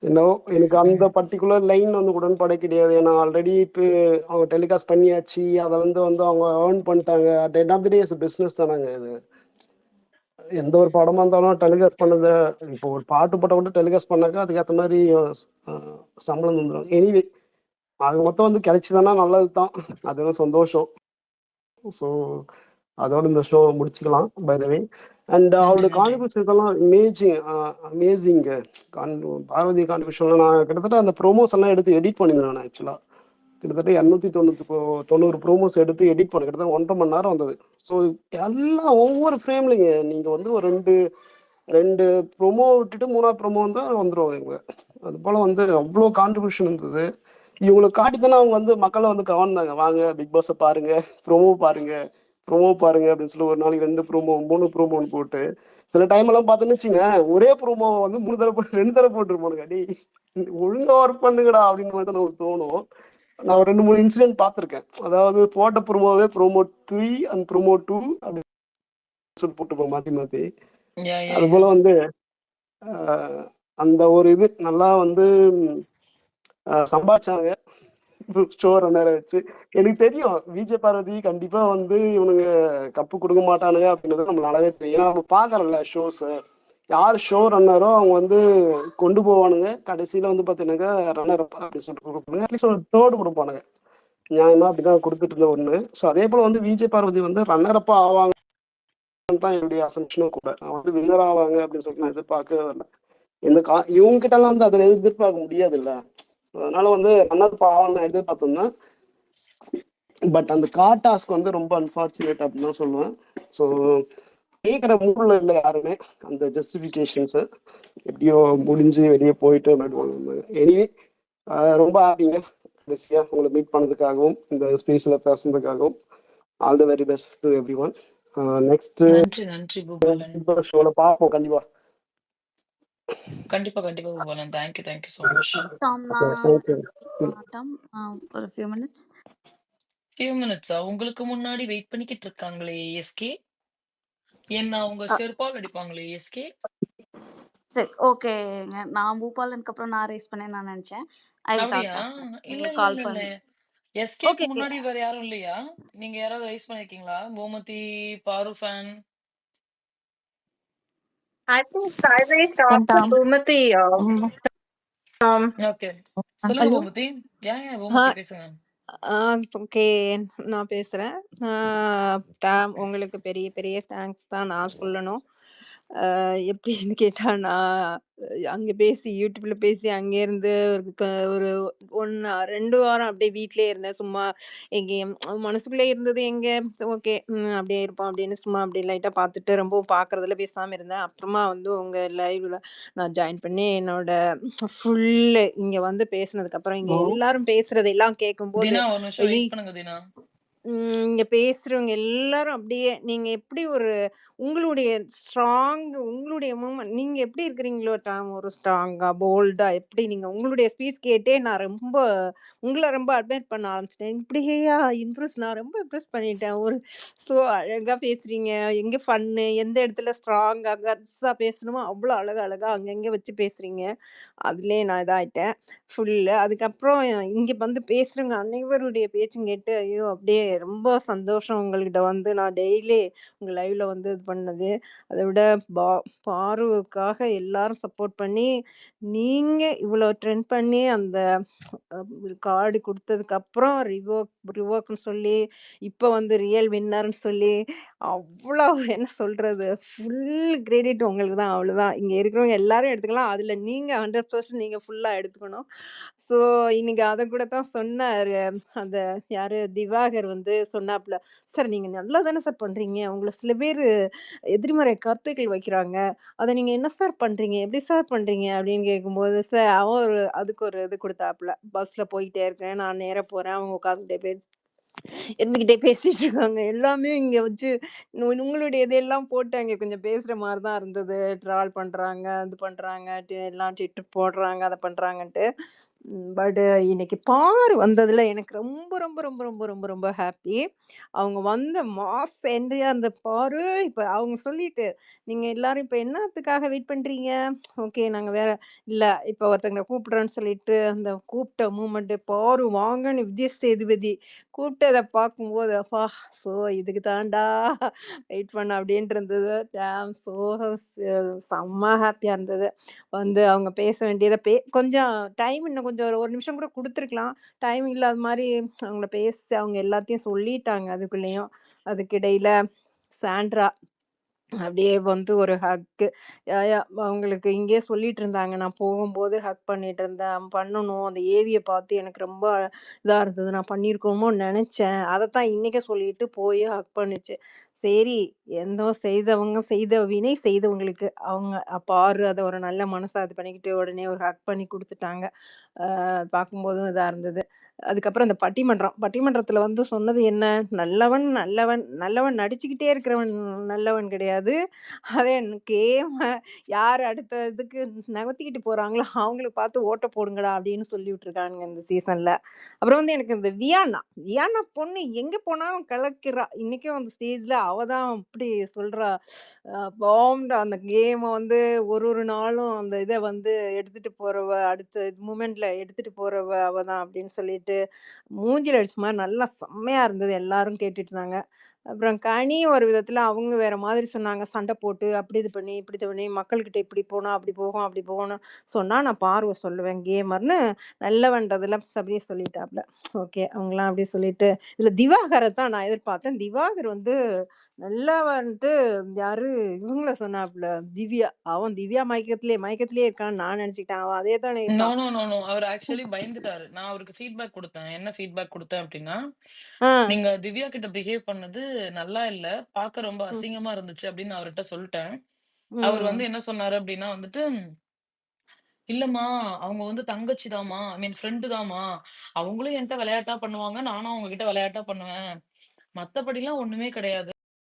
என்னவோ எனக்கு அந்த பர்டிகுலர் லைன் வந்து உடன்பாடே கிடையாது. ஏன்னா ஆல்ரெடி இப்போ அவங்க டெலிகாஸ்ட் பண்ணியாச்சு, அதை வந்து அவங்க ஏர்ன் பண்ணிட்டாங்க. At end of the day business தானாங்க இது. எந்த ஒரு படமா இருந்தாலும் டெலிகாஸ்ட் பண்ணது, இப்போ ஒரு பாட்டு போட்ட மட்டும் டெலிகாஸ்ட் பண்ணாக்கா அதுக்கேற்ற மாதிரி சம்பளம் வந்துடும். எனிவே ஆக மொத்தம் வந்து கிடைச்சதுன்னா நல்லது தான், அதுவும் சந்தோஷம். ஸோ அதோட இந்த ஷோ முடிச்சுக்கலாம் பை த வே. அண்ட் அவரோட கான்ட்ரிபியூஷன் எல்லாம் அமேசிங். பார்வதி கான்ட்ரிபியூஷன் நான் கிட்டத்தட்ட அந்த ப்ரோமோஸ் எல்லாம் எடுத்து எடிட் பண்ணியிருந்தேன். நான் ஆக்சுவலாக கிட்டத்தட்ட 290 ப்ரோமோஸ் எடுத்து எடிட் பண்ண கிட்டத்தட்ட 1.5 மணி நேரம் வந்தது. ஸோ எல்லாம் ஒவ்வொரு ஃப்ரேம்லைங்க நீங்கள் வந்து ஒரு ரெண்டு ப்ரோமோ விட்டுட்டு 3ஆவது ப்ரோமோ தான் வந்துடுவாங்க இவங்க. அது போல் வந்து அவ்வளோ கான்ட்ரிபியூஷன் இருந்தது. இவங்களுக்கு காட்டித்தானே அவங்க வந்து மக்களை வந்து கவர்ந்தாங்க, வாங்க பிக் பாஸை பாருங்க, ப்ரோமோ பாருங்க அப்படின்னு சொல்லி ஒரு நாளைக்கு 2 ப்ரோமோ 3 ப்ரோமோன்னு போட்டு சில டைம் எல்லாம் பார்த்தோன்னு வச்சுங்க, ஒரே ப்ரோமோ வந்து 3 தடவை 2 தடவை போட்டுருப்போனுங்க. அடி ஒழுங்கா ஒர்க் பண்ணுங்கடா அப்படின்னு மாதிரி தான் தோணும். நான் ஒரு 2-3 இன்சிடென்ட் பார்த்துருக்கேன். அதாவது போட்ட ப்ரோமோவே ப்ரோமோ 3 அண்ட் ப்ரோமோ 2 அப்படின்னு சொல்லி போட்டுப்போம் மாற்றி. அது போல வந்து அந்த ஒரு இது நல்லா வந்து சம்பாதிச்சாங்க ஷோ ரன்னரை வச்சு. எனக்கு தெரியும் விஜய் பார்வதி கண்டிப்பா வந்து இவனுங்க கப்பு கொடுக்க மாட்டானுங்க அப்படின்றது நம்ம நல்லாவே தெரியும். ஏன்னா நம்ம பாக்குறோம்ல ஷோஸ், யார் ஷோ ரன்னரோ அவங்க வந்து கொண்டு போவானுங்க. கடைசியில வந்து பாத்தீங்கன்னாக்கா ரன்னர் அப் அப்படின்னு சொல்லிட்டு கொடுப்பானுங்க, அட்லீஸ்ட் ஒரு தேர்டு கொடுப்பானுங்க. நியாயமா அப்படிதான் கொடுத்துட்டு இருந்த ஒண்ணு. ஸோ அதே போல வந்து விஜய் பார்வதி வந்து ரன்னர் அப்பா ஆவாங்க தான் என்னுடைய அசம்ஷனும் கூட. நான் வந்து வின்னர் ஆவாங்க அப்படின்னு சொல்லிட்டு நான் எதிர்பார்க்கவே இல்லை. இவங்க கிட்ட எல்லாம் வந்து அதில் எதிர்பார்க்க முடியாது இல்லை. அதனால வந்து ரன்னர் அப்பா ஆவாங்க எதிர்பார்த்தோம்னா, பட் அந்த டாஸ்க் வந்து ரொம்ப அன்பார்ச்சுனேட் அப்படின்னு தான் சொல்லுவேன். ஸோ கேட்குற மூடில் இல்லை யாருமே அந்த ஜஸ்டிஃபிகேஷன்ஸு. எப்படியோ முடிஞ்சு வெளியே போயிட்டு எனிவே ரொம்ப ஹாப்பிங்க கடைசியாக உங்களை மீட் பண்ணதுக்காகவும் இந்த ஸ்பேஸில் பேசுனதுக்காகவும். All the very best to every one. Next நன்றி பூபாலன். ஷோல பார்ப்போம் கண்டிப்பா. கண்டிப்பா Boopalan. Thank you so much. Tom, ஒரு few minutes. ஃபியூ மினிட்ஸா? உங்களுக்கு முன்னாடி வெயிட் பண்ணிக்கிட்டு இருக்காங்களே எஸ்கே. என்ன அவங்க அ செருப்பால அடிப்பாங்களே எஸ்கே. சரி ஓகேங்க. நான் பூபாலனுக்கு அப்புறம் நான் ரைஸ் பண்ணேன்னு நான் நெனச்சேன். ஐ வில் டாக் அப்படியா? சார். இல்ல, உங்களுக்கு இல்ல, கால் இல்ல, இல்ல. பண்ணி எஸ்கேக்கு ஓகே. முன்னாடி வேற யாரும் இல்லையா? நீங்க யாராவது ரைஸ் பண்ணியிருக்கீங்களா? கோமதி, பாரு fan. I think I raised And after Gomati. mm, okay. சொல்லுங்க hello. கோமதி. கோமதி பேசுங்க. ஓகே, நான் பேசுறேன். உங்களுக்கு பெரிய பெரிய தேங்க்ஸ் தான் நான் சொல்லணும். எப்படின்னு கேட்டா, நான் அங்க பேசி யூடியூப்ல பேசி அங்கேருந்து ஒரு 2 வாரம் அப்படியே வீட்லயே இருந்தேன். சும்மா எங்கேயும் மனசுக்குள்ளே இருந்தது எங்க ஓகே அப்படியே இருப்போம் அப்படின்னு சும்மா அப்படியே லைட்டா பார்த்துட்டு ரொம்பவும் பார்க்கறதுல பேசாம இருந்தேன். அப்புறமா வந்து உங்க லைவ்ல நான் ஜாயின் பண்ணி என்னோட ஃபுல்லு இங்க வந்து பேசுனதுக்கப்புறம் இங்க எல்லாரும் பேசுறதெல்லாம் கேட்கும்போது, தினா ஒரு நிமிஷம் ஐ வெயிட் பண்ணுங்க தினா. இங்க பேசுறவங்க எல்லாரும் அப்படியே நீங்க எப்படி உங்களுடைய உங்களுடைய மூமெண்ட் நீங்க எப்படி இருக்கிறீங்களோ ஒரு ஸ்ட்ராங்கா, போல்டா எப்படி நீங்க உங்களுடைய ஸ்பீச் கேட்டே நான் உங்கள ரொம்ப அட்மையர் பண்ண ஆரம்பிச்சிட்டேன். இப்படியா நான் ரொம்ப இம்ப்ரெஸ் பண்ணிட்டேன். அழகா பேசுறீங்க. எங்க ஃபன்னு, எந்த இடத்துல ஸ்ட்ராங்கா, கட்ஸா பேசணுமோ அவ்வளோ அழகா அழகா அங்கங்க வச்சு பேசுறீங்க. அதுலயே நான் இதாயிட்டேன் ஃபுல்லு. அதுக்கப்புறம் இங்க வந்து பேசுறவங்க அனைவருடைய பேச்சும் கேட்டு, ஐயோ! அப்படியே ரொம்ப சந்தோஷம் உங்கள்கிட்ட வந்து நான் டெய்லி உங்க லைவ்ல வந்து இது பண்ணது. அத விட பா பாருவுக்காக எல்லாரும் சப்போர்ட் பண்ணி, நீங்க இவ்வளோ ட்ரெண்ட் பண்ணி அந்த கார்டு குடுத்ததுக்கப்புறம் ரிவோக்ன்னு சொல்லி, இப்ப வந்து ரியல் வின்னர்ன்னு சொல்லி, அவ்வளோ என்ன சொல்றது? ஃபுல் கிரெடிட் உங்களுக்கு தான். அவ்வளோதான். இங்க இருக்கிறவங்க எல்லாரும் எடுத்துக்கலாம். அதுல நீங்க 100% நீங்க ஃபுல்லா எடுத்துக்கணும். ஸோ இன்னைக்கு அத கூட தான் சொன்னாரு. அந்த யாரு திவாகர் வந்து சொன்னாப்ல, "சார் நீங்க நல்லா தானே சார் பண்றீங்க. உங்கள சில பேரு எதிர்மறை கருத்துக்கள் வைக்கிறாங்க. அத நீங்க என்ன சார் பண்றீங்க? எப்படி சார் பண்றீங்க?" அப்படின்னு கேட்கும்போது, சார் அவன் அதுக்கு ஒரு இது குடுத்தாப்ல. பஸ்ல போயிட்டே இருக்கேன். நான் நேரா போறேன். அவங்க உட்காந்துட்டே இருந்துகிட்டே பேசிட்டு இருக்காங்க. எல்லாமே இங்க வச்சு உங்களுடைய இதெல்லாம் போட்டு அங்க கொஞ்சம் பேசுற மாரி தான் இருந்தது. ட்ராவல் பண்றாங்க, இது பண்றாங்க, எல்லாம் ட்விட்டர் போடுறாங்க, அத பண்றாங்கன்ட்டு. பட் இன்னைக்கு பாரு வந்ததுல எனக்கு ரொம்ப ரொம்ப ரொம்ப ரொம்ப ரொம்ப ரொம்ப ஹாப்பி. அவங்க வந்த மாஸ் என்ட்ரியா அந்த பாரு இப்ப அவங்க சொல்லிட்டு, "நீங்க எல்லாரும் இப்ப என்னத்துக்காக வெயிட் பண்றீங்க? ஓகே நாங்க வேற இல்ல இப்ப ஒருத்தங்கள கூப்பிடுறோன்னு" சொல்லிட்டு அந்த கூப்பிட்ட மூமெண்ட் பாரு வாங்கன்னு விஜய் சேதுபதி கூப்பிட்டத பார்க்கும்போது, அப்பா! இதுக்கு தான்டா வெயிட் பண்ணேன் அப்டின்ட்டு இருந்தது. டேம் ஸோ செம்ம ஹேப்பியா இருந்தது. வந்து அவங்க பேச வேண்டியத கொஞ்சம் டைம் இன்னும் கொஞ்சம் ஒரு 1 நிமிஷம் கூட குடுத்துருக்கலாம். டைம் இல்லாத மாரி அவங்க எல்லாத்தையும் சொல்லிட்டாங்க அதுக்குள்ளயும். அதுக்கிடையில சாண்ட்ரா அப்படியே வந்து ஒரு ஹக்கு. அவங்களுக்கு இங்கேயே சொல்லிட்டு இருந்தாங்க. நான் போகும்போது ஹக் பண்ணிட்டு இருந்தேன். பண்ணணும். அந்த ஏவிய பார்த்து எனக்கு ரொம்ப இதா இருந்தது. நான் பண்ணியிருக்கோமோன்னு நெனச்சேன். அதத்தான் இன்னைக்கே சொல்லிட்டு போய் ஹக் பண்ணுச்சு. சரி, என்னோ செய்தவங்க செய்த வினை செய்தவங்களுக்கு. அவங்க பாரு அத ஒரு நல்ல மனசா இது பண்ணிக்கிட்டு உடனே ஒரு ஹக் பண்ணி குடுத்துட்டாங்க. பார்க்கும்போதும் இதா இருந்தது. அதுக்கப்புறம் அந்த பட்டிமன்றத்துல வந்து சொன்னது என்ன? நல்லவன் நல்லவன் நல்லவன் நடிச்சுக்கிட்டே இருக்கிறவன் நல்லவன் கிடையாது. அதே கேம யார் அடுத்த இதுக்கு நகர்த்திக்கிட்டு போறாங்களோ, அவங்கள பார்த்து ஓட்ட போடுங்கடா அப்படின்னு சொல்லி விட்டுருக்கானுங்க இந்த சீசன்ல. அப்புறம் வந்து எனக்கு இந்த வியானா பொண்ணு எங்க போனாலும் கலக்கிறா. இன்னைக்கும் அந்த ஸ்டேஜ்ல அவ தான் அப்படி சொல்றா. பாம்டா அந்த கேம வந்து ஒரு ஒரு நாளும் அந்த இத வந்து எடுத்துட்டு போறவ, அடுத்த மூமெண்ட்ல எடுத்துட்டு போறவ அவ தான் அப்படின்னு சொல்லிட்டு, மூஞ்சில அடிச்ச மாரி நல்லா செம்மையா இருந்தது. எல்லாரும் கேட்டுட்டு இருந்தாங்க. அப்புறம் கனி ஒரு விதத்துல அவங்க வேற மாதிரி சொன்னாங்க. சண்டை போட்டு அப்படி இது பண்ணி, இப்படி இது பண்ணி மக்கள்கிட்ட இப்படி போனா, அப்படி போகும், அப்படி போகும்னு சொன்னா, நான் பார்வ சொல்லுவேன் கேமர்ன்னு நல்லவன்றதுல அப்படியே சொல்லிட்டாப்ல. ஓகே. அவங்கலாம் அப்படியே சொல்லிட்டு, இதுல திவாகர தான் நான் எதிர்பார்த்தேன். திவாகர் வந்து நல்லா வந்துட்டு யாரு இவங்கள சொன்னாப்ல திவ்யா. அவன் திவ்யா மயக்கத்திலேயே இருக்கான்னு நான் நினைச்சுக்கிட்டேன். அவன் அதே தானே நோ, இருக்கான். No, no, no. அவரு ஆக்சுவலி பயந்துட்டாரு. நான் அவருக்கு ஃபீட்பேக் குடுத்தேன். என்ன ஃபீட்பேக் குடுத்தேன் அப்டின்னா, ஆ. "நீங்க திவ்யா கிட்ட பிஹேவ் பண்ணது நல்லா இல்ல. பார்க்க ரொம்ப ம். அசிங்கமா இருந்துச்சு" அப்டின்னு அவர்ட்ட சொல்ட்டேன். அவர் ம். வந்து என்ன சொன்னாரு அப்டின்னா வந்துட்டு, "இல்லம்மா, அவங்க வந்து தங்கச்சி தாம்மா. ஐ மீன் ஃப்ரெண்ட் தாம்மா. அவங்களும் என்ட்ட விளையாட்டா பண்ணுவாங்க. நானும் அவங்க கிட்ட விளையாட்டா பண்ணுவேன். மத்தபடிலாம் ஒண்ணுமே கிடையாது."